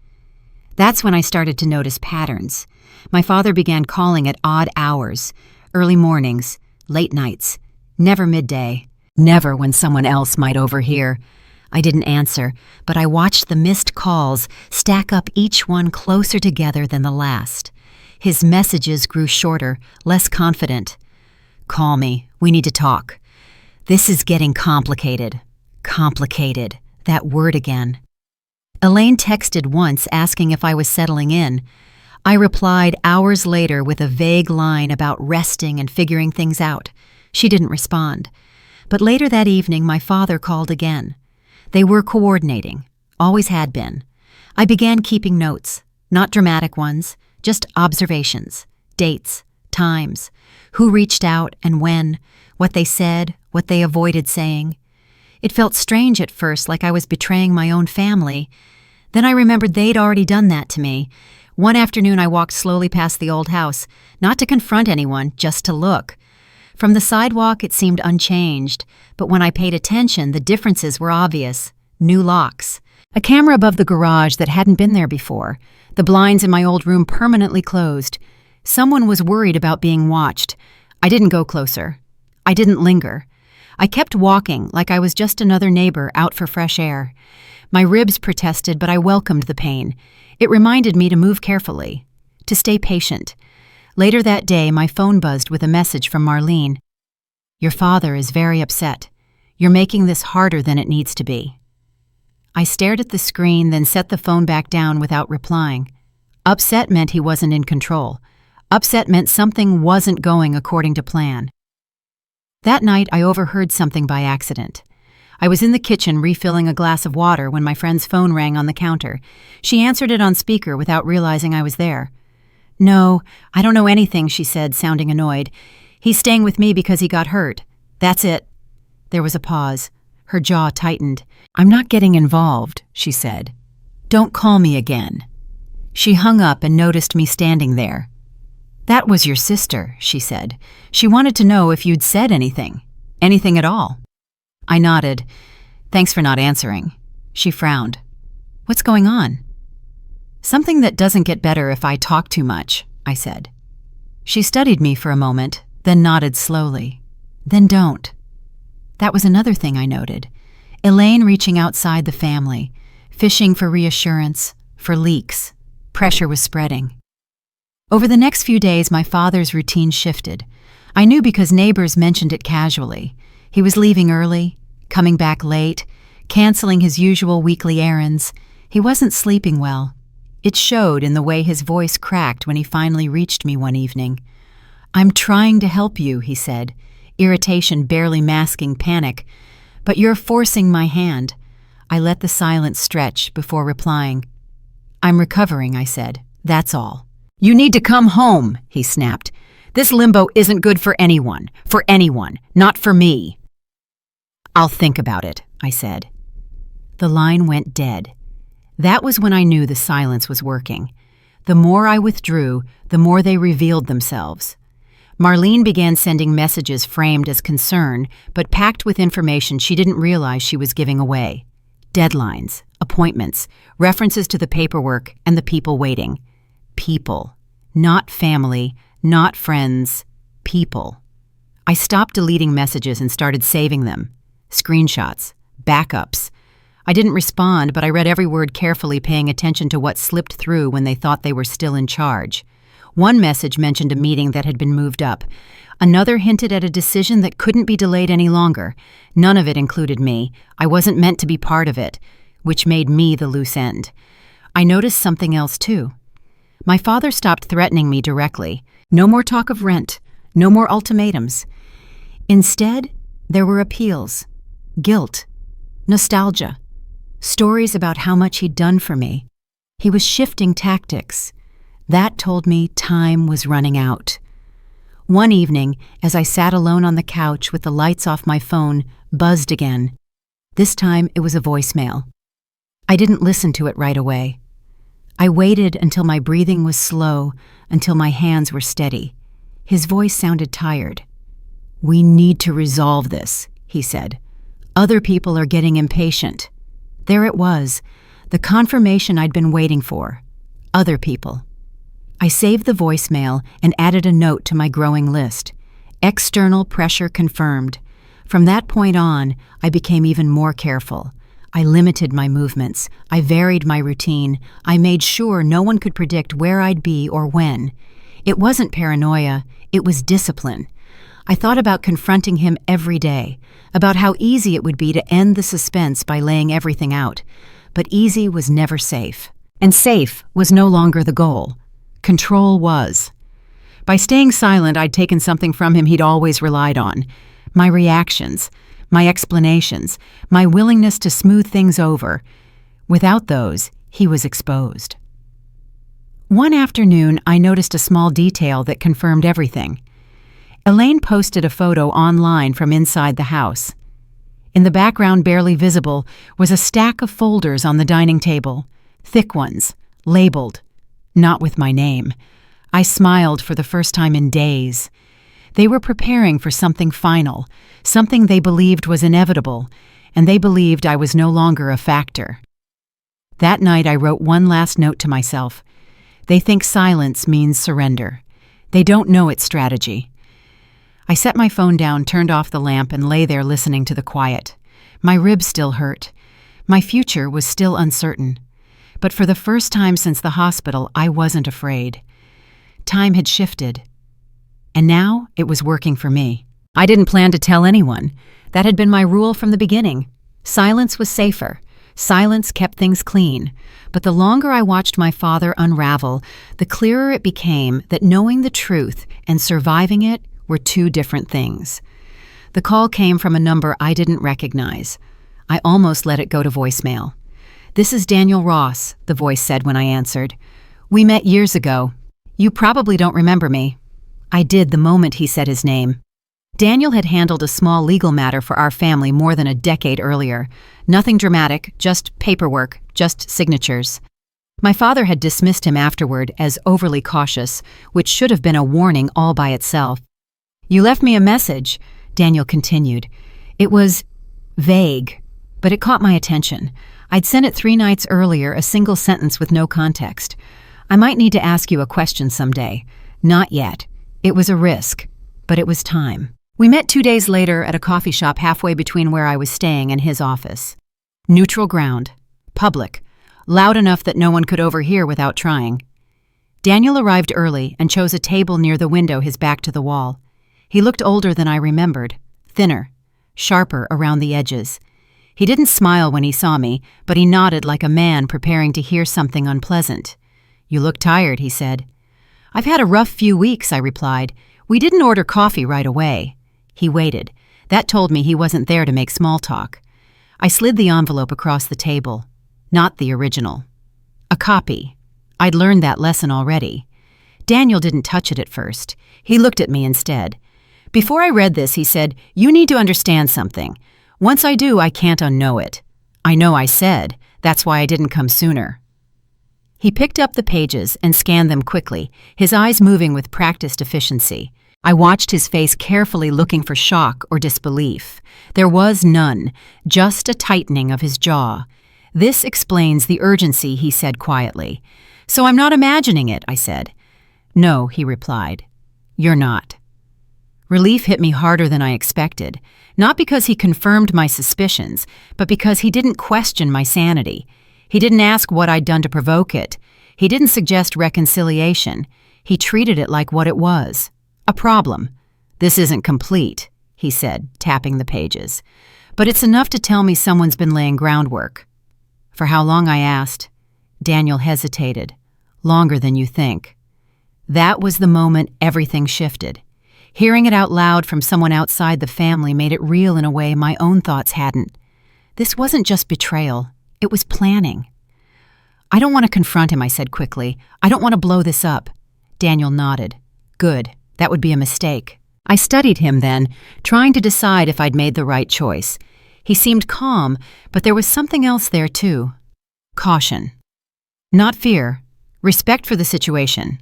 That's when I started to notice patterns. My father began calling at odd hours, early mornings, late nights, never midday, never when someone else might overhear. I didn't answer, but I watched the missed calls stack up, each one closer together than the last. His messages grew shorter, less confident. "Call me. We need to talk. This is getting complicated." Complicated. That word again. Elaine texted once asking if I was settling in. I replied hours later with a vague line about resting and figuring things out. She didn't respond. But later that evening, my father called again. They were coordinating, always had been. I began keeping notes, not dramatic ones, just observations, dates, times, who reached out and when, what they said, what they avoided saying. It felt strange at first, like I was betraying my own family. Then I remembered they'd already done that to me. One afternoon I walked slowly past the old house, not to confront anyone, just to look. From the sidewalk it seemed unchanged, but when I paid attention the differences were obvious. New locks. A camera above the garage that hadn't been there before. The blinds in my old room permanently closed. Someone was worried about being watched. I didn't go closer. I didn't linger. I kept walking like I was just another neighbor out for fresh air. My ribs protested, but I welcomed the pain. It reminded me to move carefully, to stay patient. Later that day, my phone buzzed with a message from Marlene. "Your father is very upset. You're making this harder than it needs to be." I stared at the screen, then set the phone back down without replying. Upset meant he wasn't in control. Upset meant something wasn't going according to plan. That night, I overheard something by accident. I was in the kitchen refilling a glass of water when my friend's phone rang on the counter. She answered it on speaker without realizing I was there. "No, I don't know anything," she said, sounding annoyed. "He's staying with me because he got hurt. That's it." There was a pause. Her jaw tightened. "I'm not getting involved," she said. "Don't call me again." She hung up and noticed me standing there. "That was your sister," she said. "She wanted to know if you'd said anything. Anything at all." I nodded. "Thanks for not answering." She frowned. "What's going on?" "Something that doesn't get better if I talk too much," I said. She studied me for a moment, then nodded slowly. "Then don't." That was another thing I noted. Elaine reaching outside the family, fishing for reassurance, for leaks. Pressure was spreading. Over the next few days, my father's routine shifted. I knew because neighbors mentioned it casually. He was leaving early, coming back late, canceling his usual weekly errands. He wasn't sleeping well. It showed in the way his voice cracked when he finally reached me one evening. "I'm trying to help you," he said, irritation barely masking panic. "But you're forcing my hand." I let the silence stretch before replying. "I'm recovering," I said. "That's all." "You need to come home," he snapped. "This limbo isn't good for anyone, not for me." "I'll think about it," I said. The line went dead. That was when I knew the silence was working. The more I withdrew, the more they revealed themselves. Marlene began sending messages framed as concern, but packed with information she didn't realize she was giving away. Deadlines, appointments, references to the paperwork and the people waiting. People. Not family, not friends. People. I stopped deleting messages and started saving them. Screenshots. Backups. I didn't respond, but I read every word carefully, paying attention to what slipped through when they thought they were still in charge. One message mentioned a meeting that had been moved up. Another hinted at a decision that couldn't be delayed any longer. None of it included me. I wasn't meant to be part of it, which made me the loose end. I noticed something else, too. My father stopped threatening me directly. No more talk of rent. No more ultimatums. Instead, there were appeals. Guilt. Nostalgia. Stories about how much he'd done for me. He was shifting tactics. That told me time was running out. One evening, as I sat alone on the couch with the lights off, my phone buzzed again. This time it was a voicemail. I didn't listen to it right away. I waited until my breathing was slow, until my hands were steady. His voice sounded tired. "We need to resolve this," he said. "Other people are getting impatient." There it was, the confirmation I'd been waiting for. Other people. I saved the voicemail and added a note to my growing list. External pressure confirmed. From that point on, I became even more careful. I limited my movements. I varied my routine. I made sure no one could predict where I'd be or when. It wasn't paranoia, it was discipline. I thought about confronting him every day, about how easy it would be to end the suspense by laying everything out. But easy was never safe. And safe was no longer the goal. Control was. By staying silent, I'd taken something from him he'd always relied on. My reactions, my explanations, my willingness to smooth things over. Without those, he was exposed. One afternoon, I noticed a small detail that confirmed everything. Elaine posted a photo online from inside the house. In the background, barely visible, was a stack of folders on the dining table. Thick ones, labeled. Not with my name. I smiled for the first time in days. They were preparing for something final, something they believed was inevitable, and they believed I was no longer a factor. That night I wrote one last note to myself. They think silence means surrender. They don't know its strategy. I set my phone down, turned off the lamp, and lay there listening to the quiet. My ribs still hurt. My future was still uncertain. But for the first time since the hospital, I wasn't afraid. Time had shifted. And now it was working for me. I didn't plan to tell anyone. That had been my rule from the beginning. Silence was safer. Silence kept things clean. But the longer I watched my father unravel, the clearer it became that knowing the truth and surviving it were two different things. The call came from a number I didn't recognize. I almost let it go to voicemail. "This is Daniel Ross," the voice said when I answered. "We met years ago. You probably don't remember me." I did the moment he said his name. Daniel had handled a small legal matter for our family more than a decade earlier. Nothing dramatic, just paperwork, just signatures. My father had dismissed him afterward as overly cautious, which should have been a warning all by itself. "You left me a message," Daniel continued. It was vague, but it caught my attention. I'd sent it 3 nights earlier, a single sentence with no context. "I might need to ask you a question someday." Not yet. It was a risk, but it was time. We met 2 days later at a coffee shop halfway between where I was staying and his office. Neutral ground. Public. Loud enough that no one could overhear without trying. Daniel arrived early and chose a table near the window, his back to the wall. He looked older than I remembered. Thinner. Sharper around the edges. He didn't smile when he saw me, but he nodded like a man preparing to hear something unpleasant. "You look tired," he said. "I've had a rough few weeks," I replied. "We didn't order coffee right away." He waited. That told me he wasn't there to make small talk. I slid the envelope across the table. Not the original. A copy. I'd learned that lesson already. Daniel didn't touch it at first. He looked at me instead. Before I read this, he said, "You need to understand something. Once I do, I can't unknow it." I know I said. That's why I didn't come sooner. He picked up the pages and scanned them quickly, his eyes moving with practiced efficiency. I watched his face carefully, looking for shock or disbelief. There was none, just a tightening of his jaw. "This explains the urgency," he said quietly. "So I'm not imagining it," I said. "No," he replied. "You're not." Relief hit me harder than I expected, not because he confirmed my suspicions, but because he didn't question my sanity. He didn't ask what I'd done to provoke it. He didn't suggest reconciliation. He treated it like what it was, a problem. "This isn't complete," he said, tapping the pages. "But it's enough to tell me someone's been laying groundwork." "For how long?" I asked. Daniel hesitated. "Longer than you think." That was the moment everything shifted. Hearing it out loud from someone outside the family made it real in a way my own thoughts hadn't. This wasn't just betrayal. It was planning. "I don't want to confront him," I said quickly. "I don't want to blow this up." Daniel nodded. "Good. That would be a mistake. I studied him then, trying to decide if I'd made the right choice. He seemed calm, but there was something else there too. Caution. Not fear. Respect for the situation.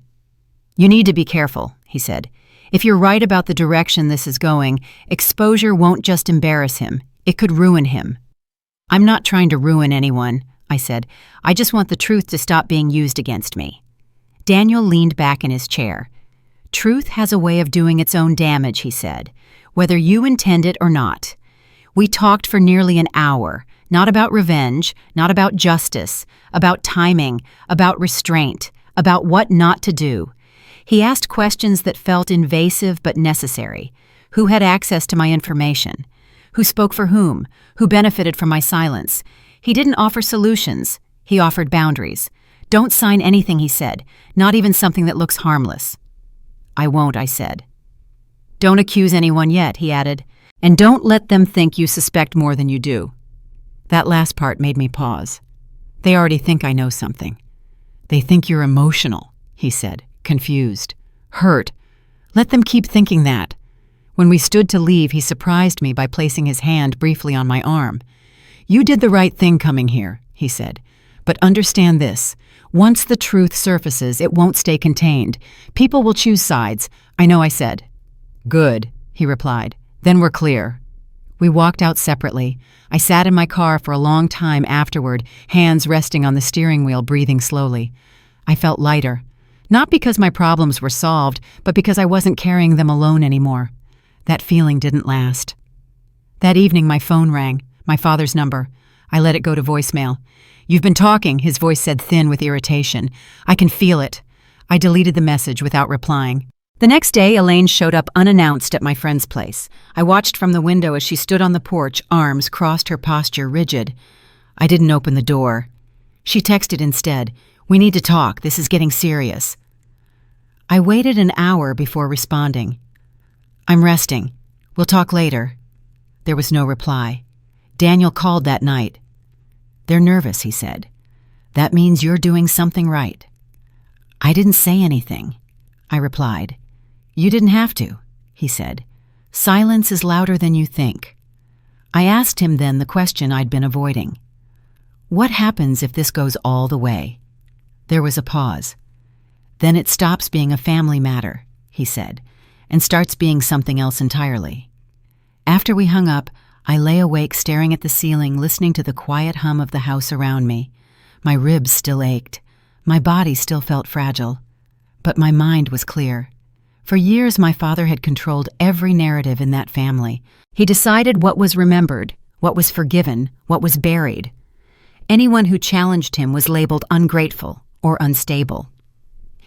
You need to be careful, he said. If you're right about the direction this is going, exposure won't just embarrass him. It could ruin him. I'm not trying to ruin anyone, I said. I just want the truth to stop being used against me. Daniel leaned back in his chair. Truth has a way of doing its own damage, he said, whether you intend it or not. We talked for nearly an hour, not about revenge, not about justice, about timing, about restraint, about what not to do. He asked questions that felt invasive but necessary. Who had access to my information? Who spoke for whom? Who benefited from my silence? He didn't offer solutions. He offered boundaries. Don't sign anything, he said, not even something that looks harmless. I won't, I said. Don't accuse anyone yet, he added, and don't let them think you suspect more than you do. That last part made me pause. They already think I know something. They think you're emotional, he said, confused, hurt. Let them keep thinking that. When we stood to leave, he surprised me by placing his hand briefly on my arm. You did the right thing coming here, he said. But understand this. Once the truth surfaces, it won't stay contained. People will choose sides. I know, I said. Good, he replied. Then we're clear. We walked out separately. I sat in my car for a long time afterward, hands resting on the steering wheel, breathing slowly. I felt lighter. Not because my problems were solved, but because I wasn't carrying them alone anymore. That feeling didn't last. That evening my phone rang, my father's number. I let it go to voicemail. You've been talking, his voice said, thin with irritation. I can feel it. I deleted the message without replying. The next day, Elaine showed up unannounced at my friend's place. I watched from the window as she stood on the porch, arms crossed, her posture rigid. I didn't open the door. She texted instead, We need to talk. This is getting serious. I waited an hour before responding. I'm resting. We'll talk later. There was no reply. Daniel called that night. They're nervous, he said. That means you're doing something right. I didn't say anything, I replied. You didn't have to, he said. Silence is louder than you think. I asked him then the question I'd been avoiding. What happens if this goes all the way? There was a pause. Then it stops being a family matter, he said, and starts being something else entirely. After we hung up, I lay awake staring at the ceiling, listening to the quiet hum of the house around me. My ribs still ached. My body still felt fragile. But my mind was clear. For years, my father had controlled every narrative in that family. He decided what was remembered, what was forgiven, what was buried. Anyone who challenged him was labeled ungrateful or unstable.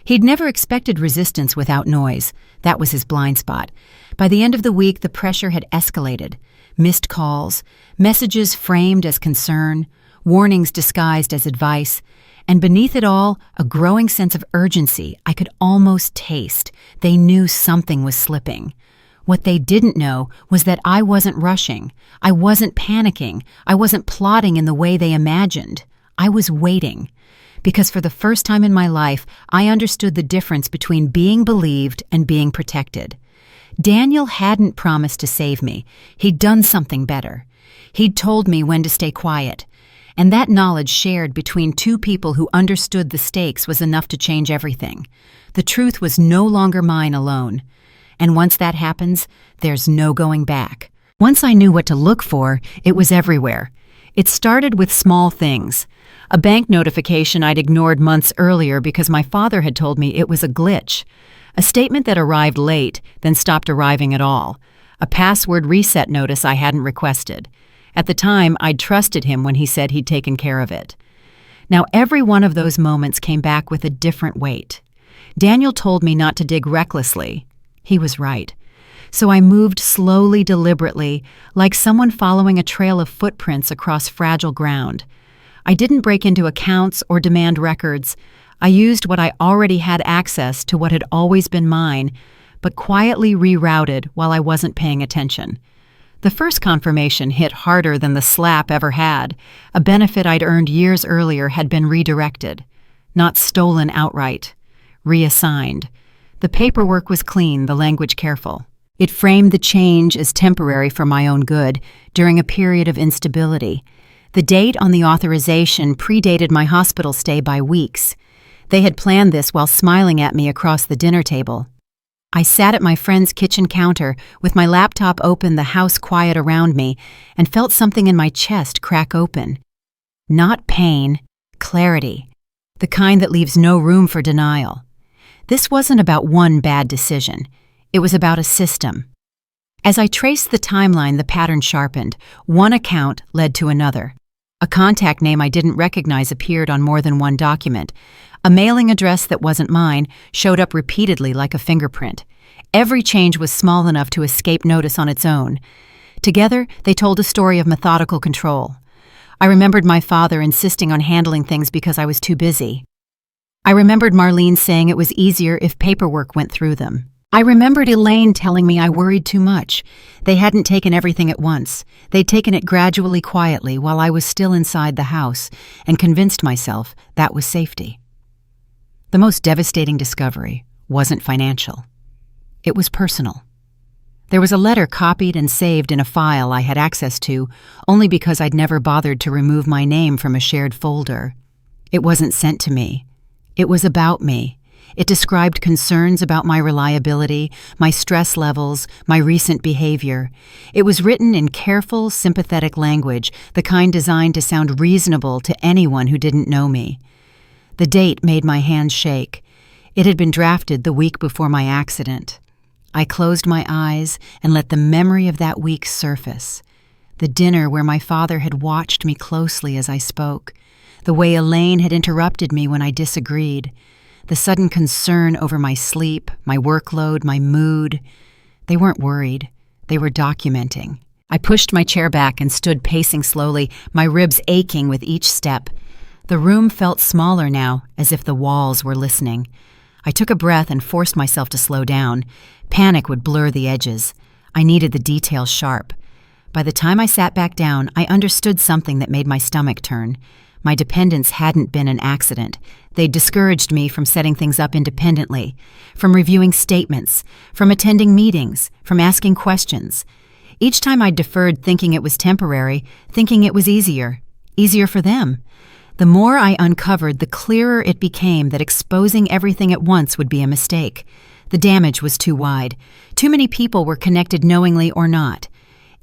He'd never expected resistance without noise. That was his blind spot. By the end of the week, the pressure had escalated. Missed calls, messages framed as concern, warnings disguised as advice, and beneath it all, a growing sense of urgency I could almost taste. They knew something was slipping. What they didn't know was that I wasn't rushing. I wasn't panicking. I wasn't plotting in the way they imagined. I was waiting. Because for the first time in my life, I understood the difference between being believed and being protected. Daniel hadn't promised to save me. He'd done something better. He'd told me when to stay quiet. And that knowledge shared between two people who understood the stakes was enough to change everything. The truth was no longer mine alone. And once that happens, there's no going back. Once I knew what to look for, it was everywhere. It started with small things. A bank notification I'd ignored months earlier because my father had told me it was a glitch. A statement that arrived late, then stopped arriving at all. A password reset notice I hadn't requested. At the time, I'd trusted him when he said he'd taken care of it. Now, every one of those moments came back with a different weight. Daniel told me not to dig recklessly. He was right. So I moved slowly, deliberately, like someone following a trail of footprints across fragile ground. I didn't break into accounts or demand records. I used what I already had access to, what had always been mine, but quietly rerouted while I wasn't paying attention. The first confirmation hit harder than the slap ever had. A benefit I'd earned years earlier had been redirected. Not stolen outright. Reassigned. The paperwork was clean, the language careful. It framed the change as temporary for my own good during a period of instability. The date on the authorization predated my hospital stay by weeks. They had planned this while smiling at me across the dinner table. I sat at my friend's kitchen counter with my laptop open, the house quiet around me, and felt something in my chest crack open. Not pain, clarity, the kind that leaves no room for denial. This wasn't about one bad decision. It was about a system. As I traced the timeline, the pattern sharpened. One account led to another. A contact name I didn't recognize appeared on more than one document. A mailing address that wasn't mine showed up repeatedly like a fingerprint. Every change was small enough to escape notice on its own. Together, they told a story of methodical control. I remembered my father insisting on handling things because I was too busy. I remembered Marlene saying it was easier if paperwork went through them. I remembered Elaine telling me I worried too much. They hadn't taken everything at once. They'd taken it gradually, quietly, while I was still inside the house, and convinced myself that was safety. The most devastating discovery wasn't financial. It was personal. There was a letter copied and saved in a file I had access to only because I'd never bothered to remove my name from a shared folder. It wasn't sent to me. It was about me. It described concerns about my reliability, my stress levels, my recent behavior. It was written in careful, sympathetic language, the kind designed to sound reasonable to anyone who didn't know me. The date made my hands shake. It had been drafted the week before my accident. I closed my eyes and let the memory of that week surface. The dinner where my father had watched me closely as I spoke. The way Elaine had interrupted me when I disagreed. The sudden concern over my sleep, my workload, my mood. They weren't worried. They were documenting. I pushed my chair back and stood pacing slowly, my ribs aching with each step. The room felt smaller now, as if the walls were listening. I took a breath and forced myself to slow down. Panic would blur the edges. I needed the details sharp. By the time I sat back down, I understood something that made my stomach turn. My dependence hadn't been an accident. They'd discouraged me from setting things up independently, from reviewing statements, from attending meetings, from asking questions. Each time I deferred thinking it was temporary, thinking it was easier for them. The more I uncovered, the clearer it became that exposing everything at once would be a mistake. The damage was too wide. Too many people were connected knowingly or not.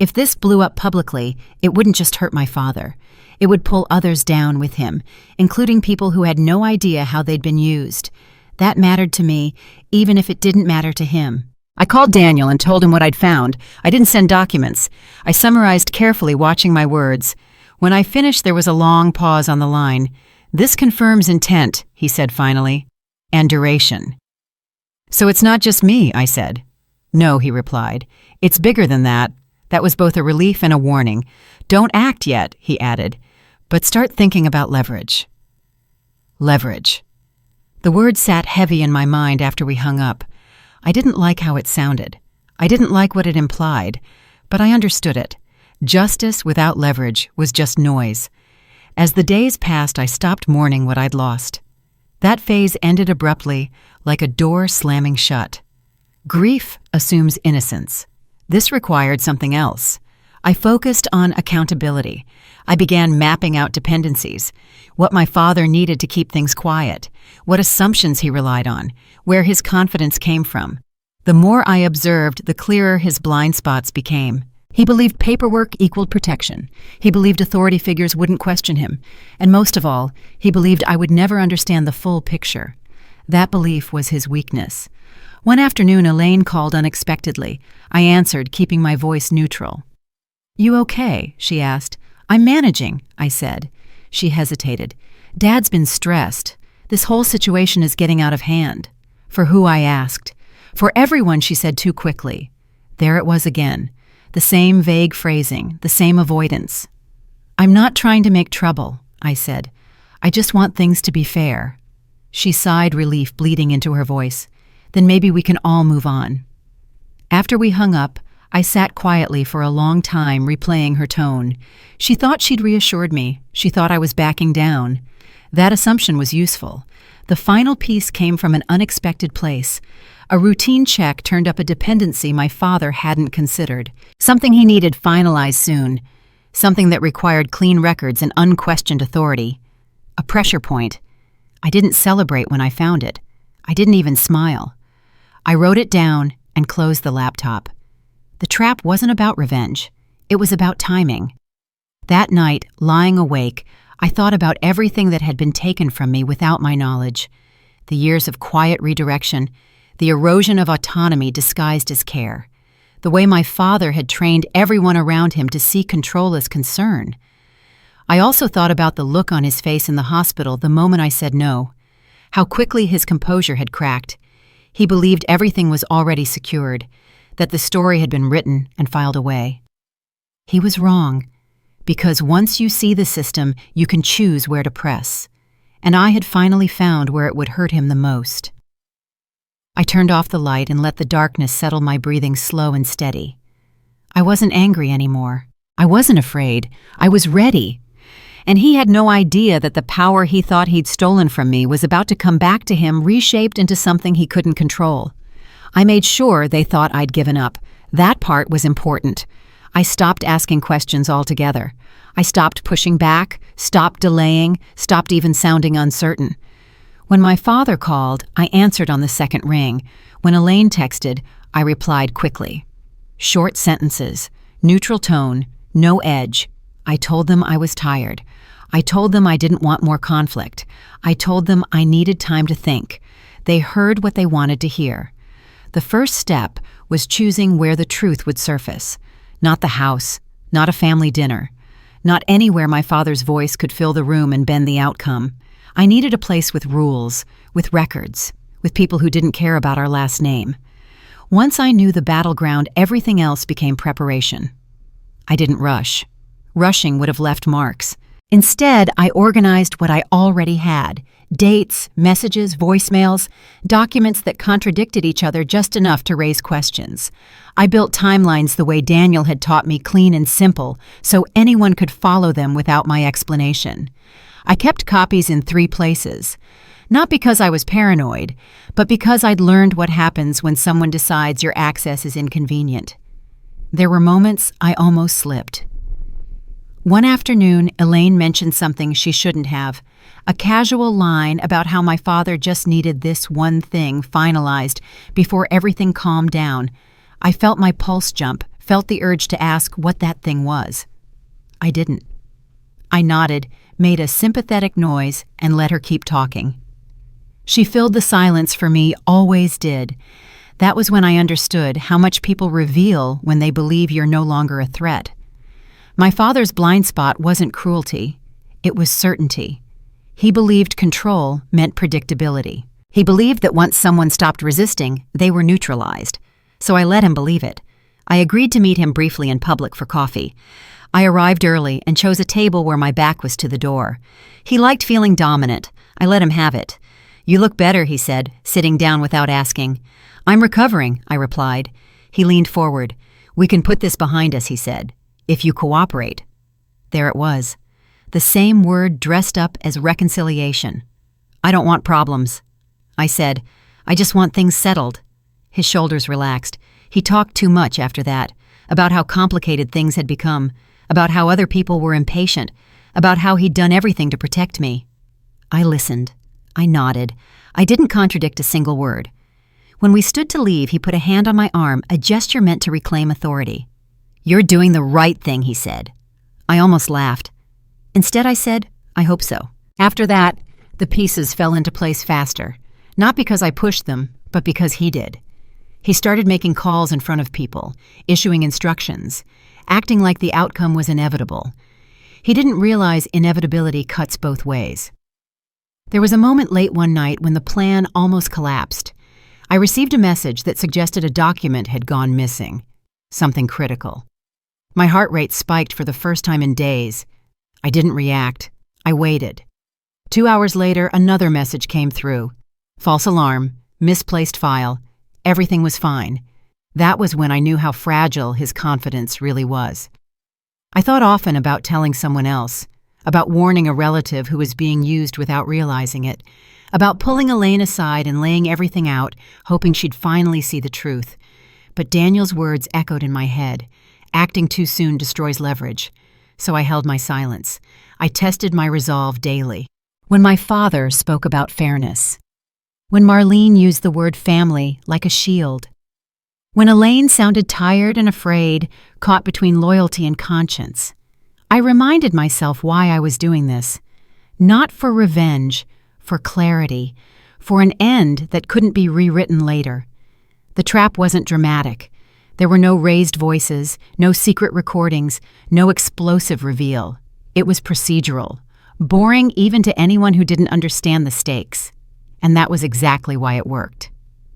If this blew up publicly, it wouldn't just hurt my father. It would pull others down with him, including people who had no idea how they'd been used. That mattered to me, even if it didn't matter to him. I called Daniel and told him what I'd found. I didn't send documents. I summarized carefully, watching my words. When I finished, there was a long pause on the line. "This confirms intent," he said finally, "and duration." "So it's not just me," I said. "No," he replied. "It's bigger than that." That was both a relief and a warning. "Don't act yet," he added, "but start thinking about leverage." Leverage. The word sat heavy in my mind after we hung up. I didn't like how it sounded. I didn't like what it implied, but I understood it. Justice without leverage was just noise. As the days passed, I stopped mourning what I'd lost. That phase ended abruptly, like a door slamming shut. Grief assumes innocence. This required something else. I focused on accountability. I began mapping out dependencies, what my father needed to keep things quiet, what assumptions he relied on, where his confidence came from. The more I observed, the clearer his blind spots became. He believed paperwork equaled protection. He believed authority figures wouldn't question him. And most of all, he believed I would never understand the full picture. That belief was his weakness. One afternoon, Elaine called unexpectedly. I answered, keeping my voice neutral. "You okay?" she asked. "I'm managing," I said. She hesitated. "Dad's been stressed. This whole situation is getting out of hand." "For who?" I asked. "For everyone," she said too quickly. There it was again. The same vague phrasing, the same avoidance. "I'm not trying to make trouble," I said. "I just want things to be fair." She sighed, relief bleeding into her voice. "Then maybe we can all move on." After we hung up, I sat quietly for a long time, replaying her tone. She thought she'd reassured me. She thought I was backing down. That assumption was useful. The final piece came from an unexpected place. A routine check turned up a dependency my father hadn't considered. Something he needed finalized soon. Something that required clean records and unquestioned authority. A pressure point. I didn't celebrate when I found it. I didn't even smile. I wrote it down and closed the laptop. The trap wasn't about revenge. It was about timing. That night, lying awake, I thought about everything that had been taken from me without my knowledge. The years of quiet redirection, the erosion of autonomy disguised as care. The way my father had trained everyone around him to see control as concern. I also thought about the look on his face in the hospital the moment I said no. How quickly his composure had cracked. He believed everything was already secured, that the story had been written and filed away. He was wrong, because once you see the system, you can choose where to press. And I had finally found where it would hurt him the most. I turned off the light and let the darkness settle my breathing slow and steady. I wasn't angry anymore. I wasn't afraid. I was ready. And he had no idea that the power he thought he'd stolen from me was about to come back to him reshaped into something he couldn't control. I made sure they thought I'd given up. That part was important. I stopped asking questions altogether. I stopped pushing back, stopped delaying, stopped even sounding uncertain. When my father called, I answered on the second ring. When Elaine texted, I replied quickly. Short sentences, neutral tone, no edge. I told them I was tired. I told them I didn't want more conflict. I told them I needed time to think. They heard what they wanted to hear. The first step was choosing where the truth would surface. Not the house, not a family dinner, not anywhere my father's voice could fill the room and bend the outcome. I needed a place with rules, with records, with people who didn't care about our last name. Once I knew the battleground, everything else became preparation. I didn't rush. Rushing would have left marks. Instead, I organized what I already had. Dates, messages, voicemails, documents that contradicted each other just enough to raise questions. I built timelines the way Daniel had taught me, clean and simple, so anyone could follow them without my explanation. I kept copies in 3 places. Not because I was paranoid, but because I'd learned what happens when someone decides your access is inconvenient. There were moments I almost slipped. One afternoon, Elaine mentioned something she shouldn't have. A casual line about how my father just needed this one thing finalized before everything calmed down. I felt my pulse jump, felt the urge to ask what that thing was. I didn't. I nodded, made a sympathetic noise, and let her keep talking. She filled the silence for me, always did. That was when I understood how much people reveal when they believe you're no longer a threat. My father's blind spot wasn't cruelty. It was certainty. He believed control meant predictability. He believed that once someone stopped resisting, they were neutralized. So I let him believe it. I agreed to meet him briefly in public for coffee. I arrived early and chose a table where my back was to the door. He liked feeling dominant. I let him have it. "You look better," he said, sitting down without asking. "I'm recovering," I replied. He leaned forward. "We can put this behind us," he said, "if you cooperate." There it was. The same word dressed up as reconciliation. "I don't want problems," I said. "I just want things settled." His shoulders relaxed. He talked too much after that, about how complicated things had become, about how other people were impatient, about how he'd done everything to protect me. I listened. I nodded. I didn't contradict a single word. When we stood to leave, he put a hand on my arm, a gesture meant to reclaim authority. "You're doing the right thing," he said. I almost laughed. Instead, I said, "I hope so." After that, the pieces fell into place faster, not because I pushed them, but because he did. He started making calls in front of people, issuing instructions, acting like the outcome was inevitable. He didn't realize inevitability cuts both ways. There was a moment late one night when the plan almost collapsed. I received a message that suggested a document had gone missing, something critical. My heart rate spiked for the first time in days. I didn't react. I waited. 2 hours later, another message came through. False alarm, misplaced file, everything was fine. That was when I knew how fragile his confidence really was. I thought often about telling someone else, about warning a relative who was being used without realizing it, about pulling Elaine aside and laying everything out, hoping she'd finally see the truth. But Daniel's words echoed in my head. Acting too soon destroys leverage. So I held my silence. I tested my resolve daily. When my father spoke about fairness. When Marlene used the word family like a shield. When Elaine sounded tired and afraid, caught between loyalty and conscience. I reminded myself why I was doing this. Not for revenge, for clarity, for an end that couldn't be rewritten later. The trap wasn't dramatic. There were no raised voices, no secret recordings, no explosive reveal. It was procedural, boring even to anyone who didn't understand the stakes. And that was exactly why it worked.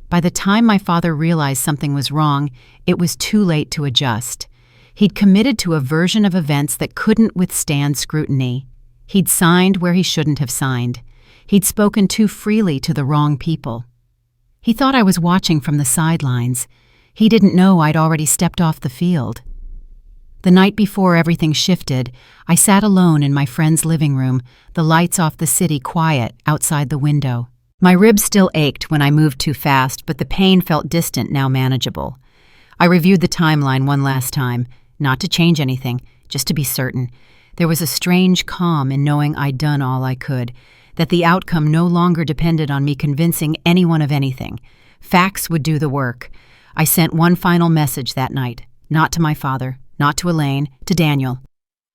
By the time my father realized something was wrong, it was too late to adjust. He'd committed to a version of events that couldn't withstand scrutiny. He'd signed where he shouldn't have signed. He'd spoken too freely to the wrong people. He thought I was watching from the sidelines. He didn't know I'd already stepped off the field. The night before everything shifted, I sat alone in my friend's living room, the lights off the city quiet outside the window. My ribs still ached when I moved too fast, but the pain felt distant, now manageable. I reviewed the timeline one last time, not to change anything, just to be certain. There was a strange calm in knowing I'd done all I could, that the outcome no longer depended on me convincing anyone of anything. Facts would do the work. I sent one final message that night, not to my father, not to Elaine, to Daniel.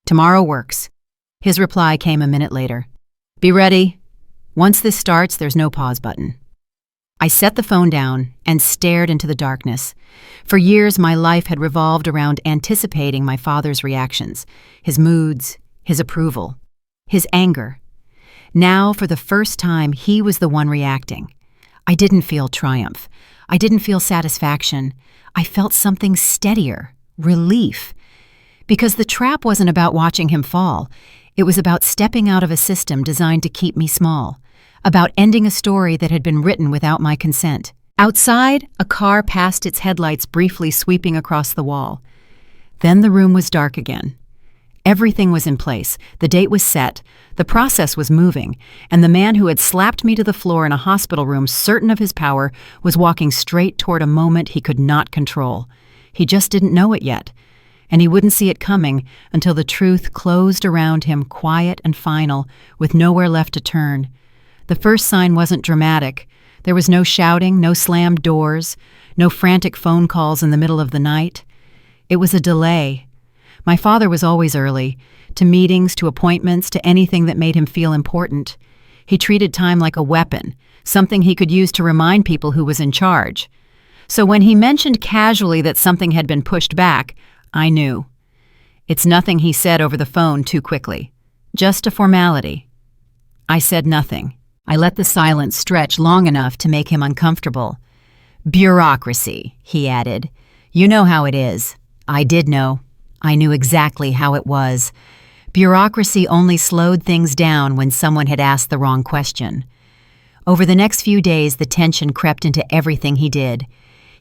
Tomorrow works. His reply came a minute later. Be ready. Once this starts, there's no pause button. I set the phone down and stared into the darkness. For years, my life had revolved around anticipating my father's reactions, his moods, his approval, his anger. Now, for the first time, he was the one reacting. I didn't feel triumph. I didn't feel satisfaction. I felt something steadier, relief. Because the trap wasn't about watching him fall. It was about stepping out of a system designed to keep me small. About ending a story that had been written without my consent. Outside, a car passed its headlights briefly sweeping across the wall. Then the room was dark again. Everything was in place. The date was set. The process was moving. And the man who had slapped me to the floor in a hospital room, certain of his power, was walking straight toward a moment he could not control. He just didn't know it yet. And he wouldn't see it coming until the truth closed around him, quiet and final, with nowhere left to turn. The first sign wasn't dramatic. There was no shouting, no slammed doors, no frantic phone calls in the middle of the night. It was a delay. My father was always early, to meetings, to appointments, to anything that made him feel important. He treated time like a weapon, something he could use to remind people who was in charge. So when he mentioned casually that something had been pushed back, I knew. It's nothing he said over the phone too quickly. Just a formality. I said nothing. I let the silence stretch long enough to make him uncomfortable. Bureaucracy, he added. You know how it is. I did know. I knew exactly how it was. Bureaucracy only slowed things down when someone had asked the wrong question. Over the next few days, the tension crept into everything he did.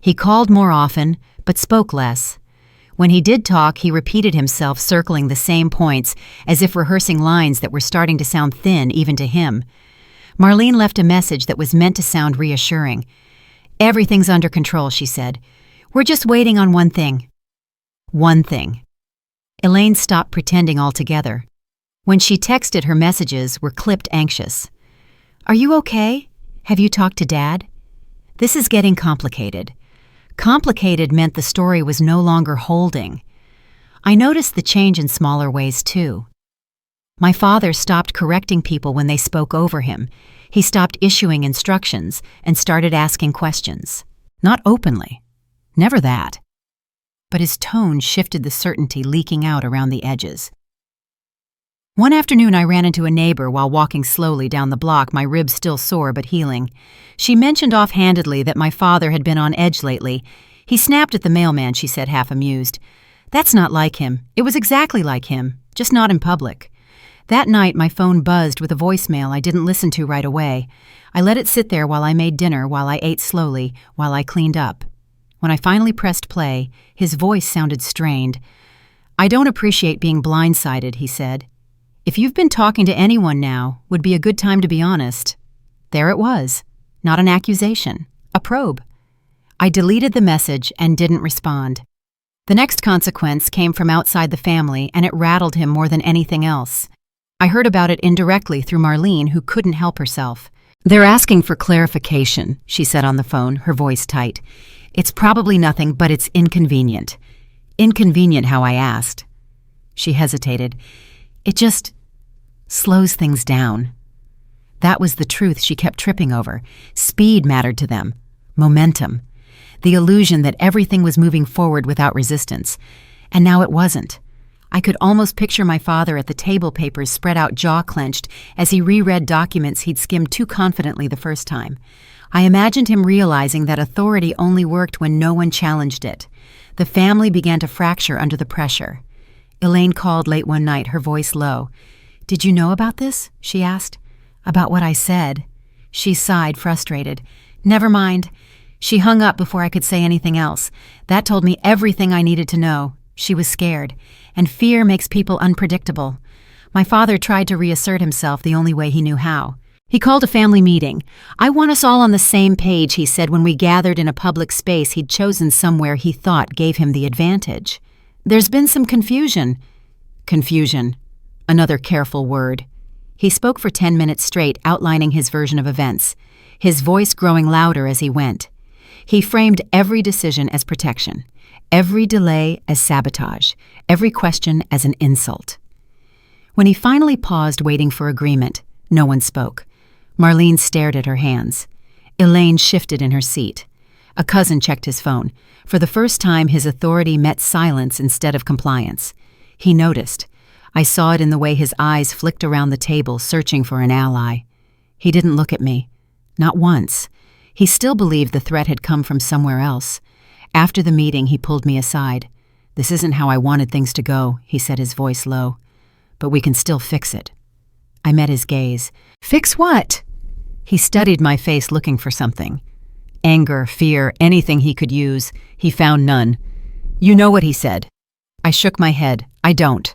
He called more often, but spoke less. When he did talk, he repeated himself, circling the same points, as if rehearsing lines that were starting to sound thin even to him. Marlene left a message that was meant to sound reassuring. Everything's under control, she said. We're just waiting on one thing. One thing. Elaine stopped pretending altogether. When she texted, her messages were clipped anxious. Are you okay? Have you talked to Dad? This is getting complicated. Complicated meant the story was no longer holding. I noticed the change in smaller ways, too. My father stopped correcting people when they spoke over him. He stopped issuing instructions and started asking questions. Not openly. Never that. But his tone shifted the certainty leaking out around the edges. One afternoon I ran into a neighbor while walking slowly down the block, my ribs still sore but healing. She mentioned offhandedly that my father had been on edge lately. He snapped at the mailman, she said, half amused. That's not like him. It was exactly like him, just not in public. That night my phone buzzed with a voicemail I didn't listen to right away. I let it sit there while I made dinner, while I ate slowly, while I cleaned up. When I finally pressed play, his voice sounded strained. I don't appreciate being blindsided, he said. If you've been talking to anyone now, would be a good time to be honest. There it was. Not an accusation. A probe. I deleted the message and didn't respond. The next consequence came from outside the family, and it rattled him more than anything else. I heard about it indirectly through Marlene, who couldn't help herself. "They're asking for clarification," she said on the phone, her voice tight. "It's probably nothing, but it's inconvenient." Inconvenient how I asked. She hesitated. "It just slows things down." That was the truth she kept tripping over. Speed mattered to them. Momentum. The illusion that everything was moving forward without resistance. And now it wasn't. I could almost picture my father at the table, papers spread out, jaw clenched, as he reread documents he'd skimmed too confidently the first time. I imagined him realizing that authority only worked when no one challenged it. The family began to fracture under the pressure. Elaine called late one night, her voice low. "Did you know about this?" she asked. "About what I said?" She sighed, frustrated. "Never mind." She hung up before I could say anything else. That told me everything I needed to know. She was scared, and fear makes people unpredictable. My father tried to reassert himself the only way he knew how. He called a family meeting. "I want us all on the same page," he said when we gathered in a public space he'd chosen somewhere he thought gave him the advantage. "There's been some confusion." Confusion. Another careful word. He spoke for 10 minutes straight, outlining his version of events, his voice growing louder as he went. He framed every decision as protection, every delay as sabotage, every question as an insult. When he finally paused, waiting for agreement, no one spoke. Marlene stared at her hands. Elaine shifted in her seat. A cousin checked his phone. For the first time, his authority met silence instead of compliance. He noticed. I saw it in the way his eyes flicked around the table, searching for an ally. He didn't look at me. Not once. He still believed the threat had come from somewhere else. After the meeting, he pulled me aside. "This isn't how I wanted things to go," he said, his voice low. "But we can still fix it." I met his gaze. "Fix what?" He studied my face, looking for something. Anger, fear, anything he could use. He found none. "You know what he said." I shook my head. "I don't."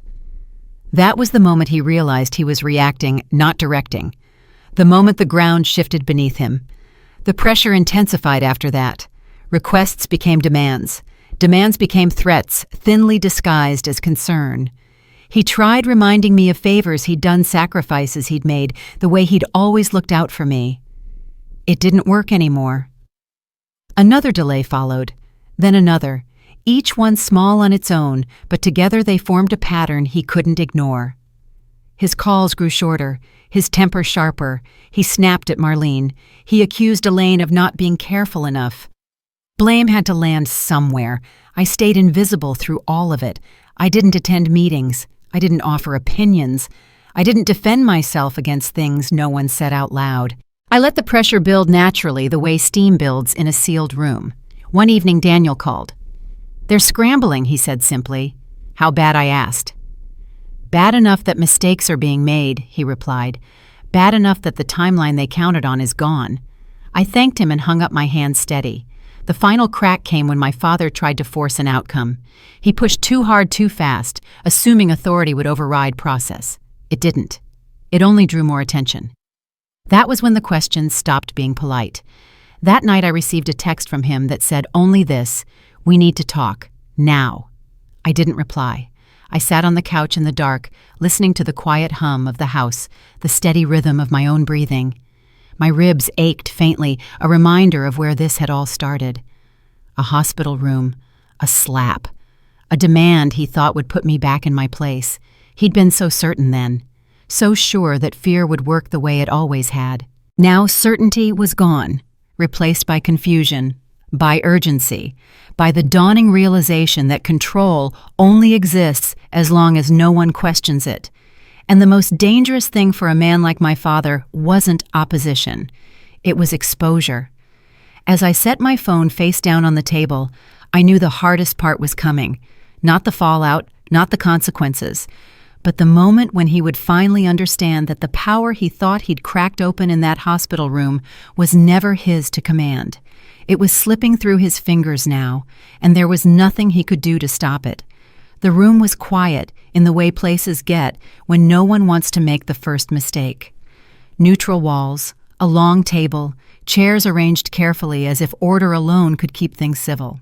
That was the moment he realized he was reacting, not directing. The moment the ground shifted beneath him. The pressure intensified after that. Requests became demands. Demands became threats, thinly disguised as concern. He tried reminding me of favors he'd done, sacrifices he'd made, the way he'd always looked out for me. It didn't work anymore. Another delay followed, then another, each one small on its own, but together they formed a pattern he couldn't ignore. His calls grew shorter, his temper sharper. He snapped at Marlene. He accused Elaine of not being careful enough. Blame had to land somewhere. I stayed invisible through all of it. I didn't attend meetings. I didn't offer opinions. I didn't defend myself against things no one said out loud. I let the pressure build naturally, the way steam builds in a sealed room. One evening, Daniel called. "They're scrambling," he said simply. "How bad?" I asked. "Bad enough that mistakes are being made," he replied. "Bad enough that the timeline they counted on is gone." I thanked him and hung up my hand steady. The final crack came when my father tried to force an outcome. He pushed too hard too fast, assuming authority would override process. It didn't. It only drew more attention. That was when the questions stopped being polite. That night I received a text from him that said only this: "We need to talk. Now." I didn't reply. I sat on the couch in the dark, listening to the quiet hum of the house, the steady rhythm of my own breathing. My ribs ached faintly, a reminder of where this had all started. A hospital room, a slap, a demand he thought would put me back in my place. He'd been so certain then, so sure that fear would work the way it always had. Now certainty was gone, replaced by confusion, by urgency, by the dawning realization that control only exists as long as no one questions it. And the most dangerous thing for a man like my father wasn't opposition. It was exposure. As I set my phone face down on the table, I knew the hardest part was coming. Not the fallout, not the consequences, but the moment when he would finally understand that the power he thought he'd cracked open in that hospital room was never his to command. It was slipping through his fingers now, and there was nothing he could do to stop it. The room was quiet, in the way places get when no one wants to make the first mistake. Neutral walls, A long table, chairs arranged carefully as if order alone could keep things civil.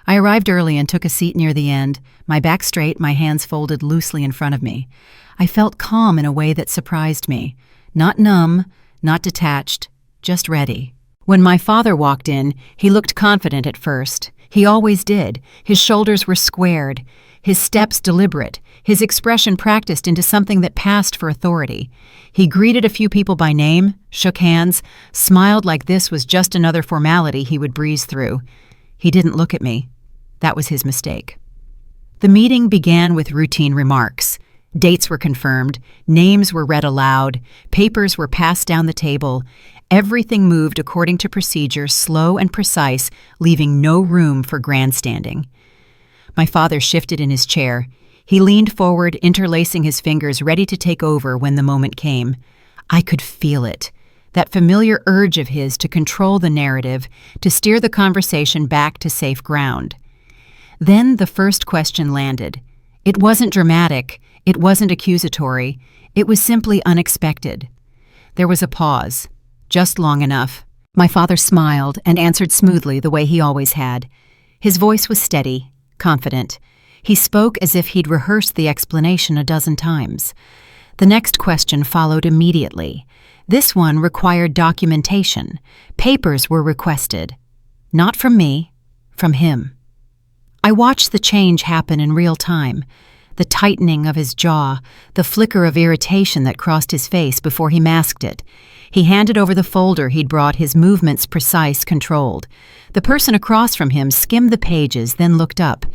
I arrived early and took a seat near the end, my back straight, my hands folded loosely in front of me. I felt calm in a way that surprised me. Not numb, not detached, just ready. When my father walked in, he looked confident at first. He always did. His shoulders were squared, his steps deliberate, his expression practiced into something that passed for authority. He greeted a few people by name, shook hands, smiled like this was just another formality he would breeze through. He didn't look at me. That was his mistake. The meeting began with routine remarks. Dates were confirmed, names were read aloud, papers were passed down the table. Everything moved according to procedure, slow and precise, leaving no room for grandstanding. My father shifted in his chair. He leaned forward, interlacing his fingers, ready to take over when the moment came. I could feel it, that familiar urge of his to control the narrative, to steer the conversation back to safe ground. Then the first question landed. It wasn't dramatic, it wasn't accusatory, it was simply unexpected. There was a pause, just long enough. My father smiled and answered smoothly the way he always had. His voice was steady, confident. He spoke as if he'd rehearsed the explanation a dozen times. The next question followed immediately. This one required documentation. Papers were requested. Not from me, from him. I watched the change happen in real time. The tightening of his jaw, the flicker of irritation that crossed his face before he masked it. He handed over the folder he'd brought, his movements precise, controlled. The person across from him skimmed the pages, then looked up.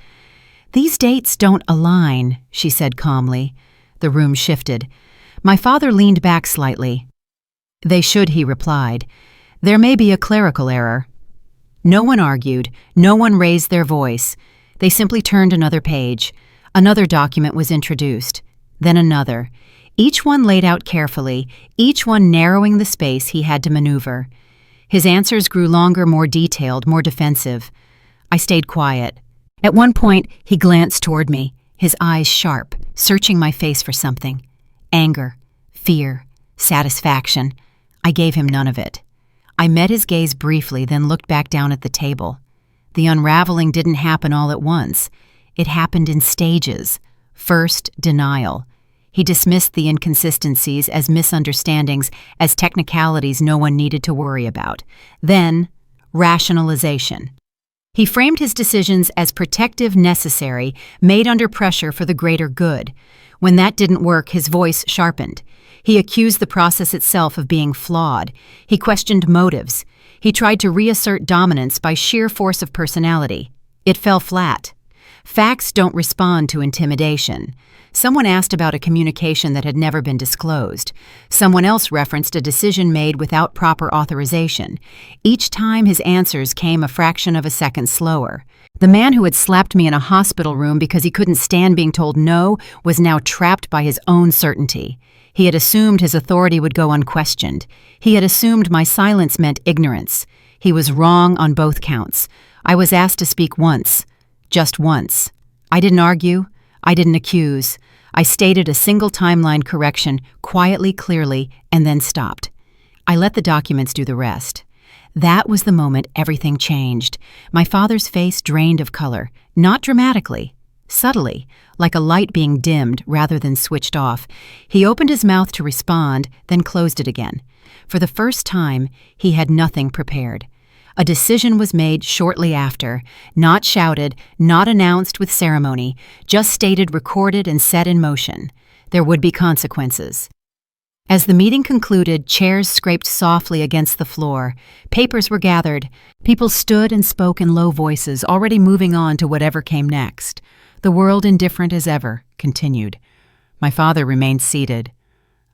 "These dates don't align," she said calmly. The room shifted. My father leaned back slightly. "They should," he replied. "There may be a clerical error." No one argued, no one raised their voice. They simply turned another page. Another document was introduced, then another. Each one laid out carefully, each one narrowing the space he had to maneuver. His answers grew longer, more detailed, more defensive. I stayed quiet. At one point, he glanced toward me, his eyes sharp, searching my face for something. Anger, fear, satisfaction. I gave him none of it. I met his gaze briefly, then looked back down at the table. The unraveling didn't happen all at once. It happened in stages. First, denial. He dismissed the inconsistencies as misunderstandings, as technicalities no one needed to worry about. Then, rationalization. He framed his decisions as protective, necessary, made under pressure for the greater good. When that didn't work, his voice sharpened. He accused the process itself of being flawed. He questioned motives. He tried to reassert dominance by sheer force of personality. It fell flat. Facts don't respond to intimidation. Someone asked about a communication that had never been disclosed. Someone else referenced a decision made without proper authorization. Each time his answers came a fraction of a second slower. The man who had slapped me in a hospital room because he couldn't stand being told no was now trapped by his own certainty. He had assumed his authority would go unquestioned. He had assumed my silence meant ignorance. He was wrong on both counts. I was asked to speak once. Just once. I didn't argue. I didn't accuse. I stated a single timeline correction, quietly, clearly, and then stopped. I let the documents do the rest. That was the moment everything changed. My father's face drained of color, not dramatically, subtly, like a light being dimmed rather than switched off. He opened his mouth to respond, then closed it again. For the first time, he had nothing prepared. A decision was made shortly after, not shouted, not announced with ceremony, just stated, recorded, and set in motion. There would be consequences. As the meeting concluded, chairs scraped softly against the floor. Papers were gathered. People stood and spoke in low voices, already moving on to whatever came next. The world, indifferent as ever, continued. My father remained seated.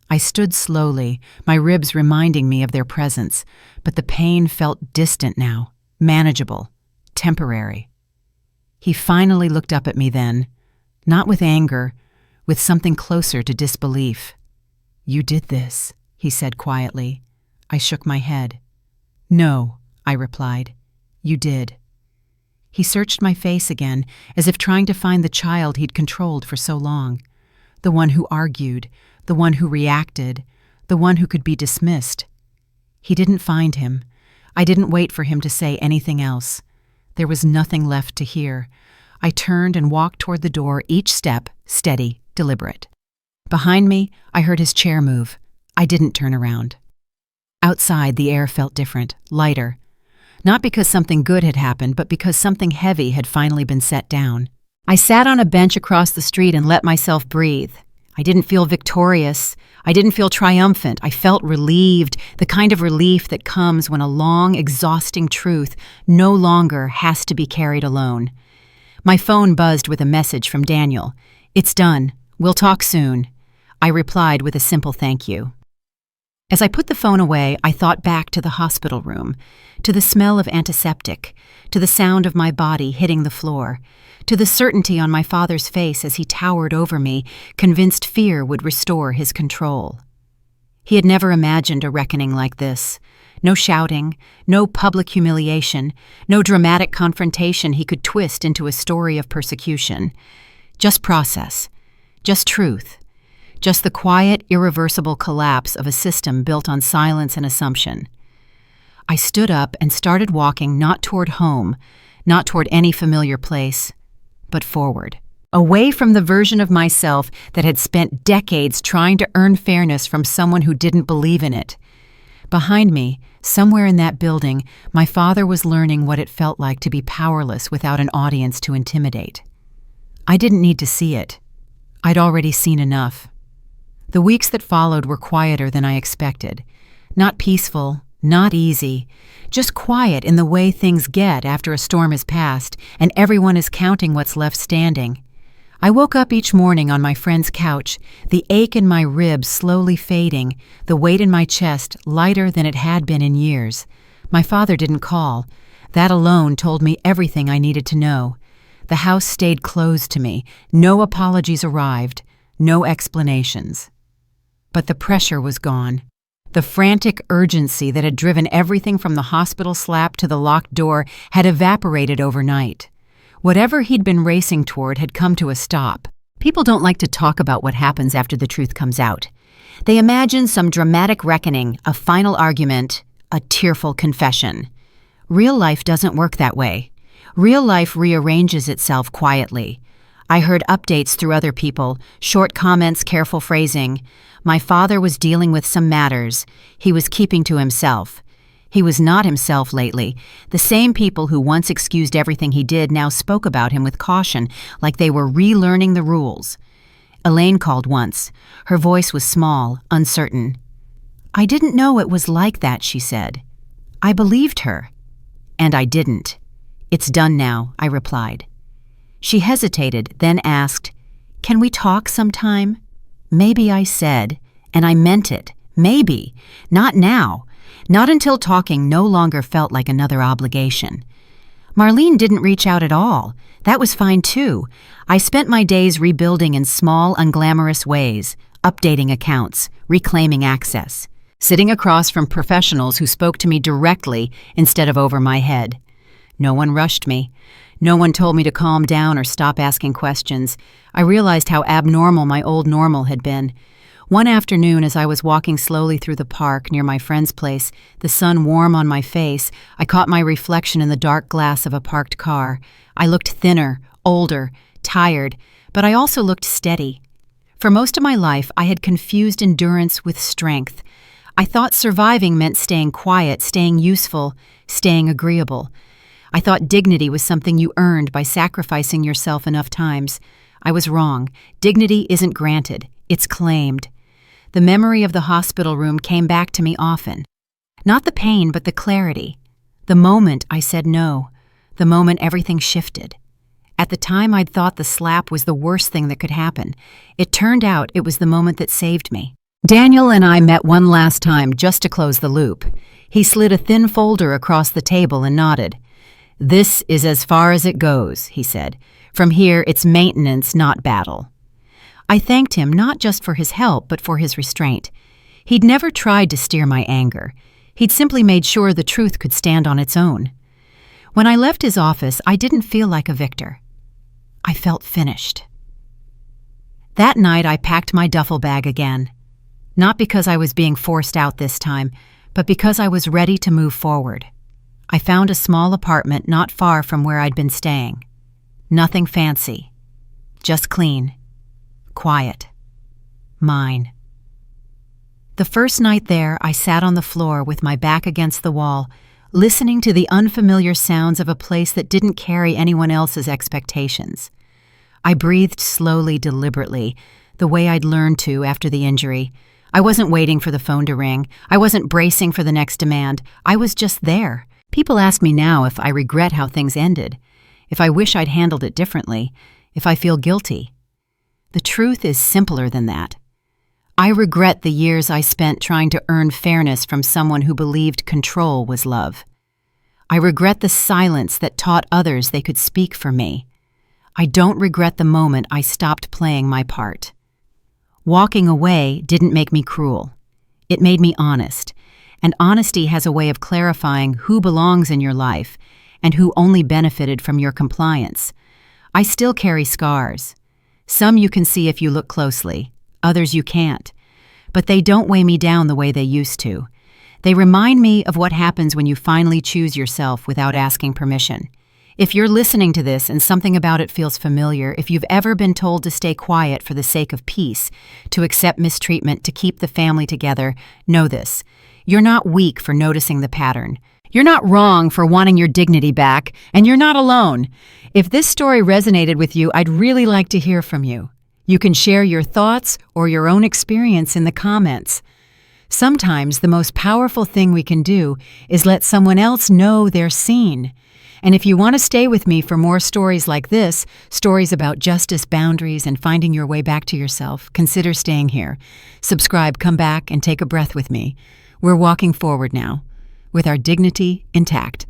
I stood slowly, my ribs reminding me of their presence, but the pain felt distant now, manageable, temporary. He finally looked up at me then, not with anger, with something closer to disbelief. "You did this," he said quietly. I shook my head. "No," I replied. "You did." He searched my face again, as if trying to find the child he'd controlled for so long, the one who argued, the one who reacted, the one who could be dismissed. He didn't find him. I didn't wait for him to say anything else. There was nothing left to hear. I turned and walked toward the door, each step steady, deliberate. Behind me, I heard his chair move. I didn't turn around. Outside, the air felt different, lighter. Not because something good had happened, but because something heavy had finally been set down. I sat on a bench across the street and let myself breathe. I didn't feel victorious. I didn't feel triumphant. I felt relieved, the kind of relief that comes when a long, exhausting truth no longer has to be carried alone. My phone buzzed with a message from Daniel. "It's done. We'll talk soon." I replied with a simple thank you. As I put the phone away, I thought back to the hospital room, to the smell of antiseptic, to the sound of my body hitting the floor, to the certainty on my father's face as he towered over me, convinced fear would restore his control. He had never imagined a reckoning like this. No shouting, no public humiliation, no dramatic confrontation he could twist into a story of persecution. Just process, just truth, just the quiet, irreversible collapse of a system built on silence and assumption. I stood up and started walking not toward home, not toward any familiar place, but forward, away from the version of myself that had spent decades trying to earn fairness from someone who didn't believe in it. Behind me, somewhere in that building, my father was learning what it felt like to be powerless without an audience to intimidate. I didn't need to see it. I'd already seen enough. The weeks that followed were quieter than I expected. Not peaceful, not easy, just quiet in the way things get after a storm is past and everyone is counting what's left standing. I woke up each morning on my friend's couch, the ache in my ribs slowly fading, the weight in my chest lighter than it had been in years. My father didn't call. That alone told me everything I needed to know. The house stayed closed to me. No apologies arrived. No explanations. But the pressure was gone. The frantic urgency that had driven everything from the hospital slap to the locked door had evaporated overnight. Whatever he'd been racing toward had come to a stop. People don't like to talk about what happens after the truth comes out. They imagine some dramatic reckoning, a final argument, a tearful confession. Real life doesn't work that way. Real life rearranges itself quietly. I heard updates through other people, short comments, careful phrasing. My father was dealing with some matters. He was keeping to himself. He was not himself lately. The same people who once excused everything he did now spoke about him with caution, like they were relearning the rules. Elaine called once. Her voice was small, uncertain. "I didn't know it was like that," she said. I believed her. And I didn't. "It's done now," I replied. She hesitated, then asked, "Can we talk sometime?" Maybe, I said, and I meant it. Maybe. Not now. Not until talking no longer felt like another obligation. Marlene didn't reach out at all. That was fine too. I spent my days rebuilding in small, unglamorous ways, updating accounts, reclaiming access, sitting across from professionals who spoke to me directly instead of over my head. No one rushed me. No one told me to calm down or stop asking questions. I realized how abnormal my old normal had been. One afternoon, as I was walking slowly through the park near my friend's place, the sun warm on my face, I caught my reflection in the dark glass of a parked car. I looked thinner, older, tired, but I also looked steady. For most of my life, I had confused endurance with strength. I thought surviving meant staying quiet, staying useful, staying agreeable. I thought dignity was something you earned by sacrificing yourself enough times. I was wrong. Dignity isn't granted. It's claimed. The memory of the hospital room came back to me often. Not the pain, but the clarity. The moment I said no. The moment everything shifted. At the time, I'd thought the slap was the worst thing that could happen. It turned out it was the moment that saved me. Daniel and I met one last time just to close the loop. He slid a thin folder across the table and nodded. "This is as far as it goes," he said. "From here, it's maintenance, not battle." I thanked him not just for his help, but for his restraint. He'd never tried to steer my anger. He'd simply made sure the truth could stand on its own. When I left his office, I didn't feel like a victor. I felt finished. That night, I packed my duffel bag again. Not because I was being forced out this time, but because I was ready to move forward. I found a small apartment not far from where I'd been staying. Nothing fancy, just clean, quiet, mine. The first night there, I sat on the floor with my back against the wall, listening to the unfamiliar sounds of a place that didn't carry anyone else's expectations. I breathed slowly, deliberately, the way I'd learned to after the injury. I wasn't waiting for the phone to ring. I wasn't bracing for the next demand. I was just there. People ask me now if I regret how things ended, if I wish I'd handled it differently, if I feel guilty. The truth is simpler than that. I regret the years I spent trying to earn fairness from someone who believed control was love. I regret the silence that taught others they could speak for me. I don't regret the moment I stopped playing my part. Walking away didn't make me cruel. It made me honest, and honesty has a way of clarifying who belongs in your life and who only benefited from your compliance. I still carry scars. Some you can see if you look closely. Others you can't. But they don't weigh me down the way they used to. They remind me of what happens when you finally choose yourself without asking permission. If you're listening to this and something about it feels familiar, if you've ever been told to stay quiet for the sake of peace, to accept mistreatment, to keep the family together, know this. You're not weak for noticing the pattern. You're not wrong for wanting your dignity back, and you're not alone. If this story resonated with you, I'd really like to hear from you. You can share your thoughts or your own experience in the comments. Sometimes the most powerful thing we can do is let someone else know they're seen. And if you want to stay with me for more stories like this, stories about justice, boundaries, and finding your way back to yourself, consider staying here. Subscribe, come back, and take a breath with me. We're walking forward now, with our dignity intact.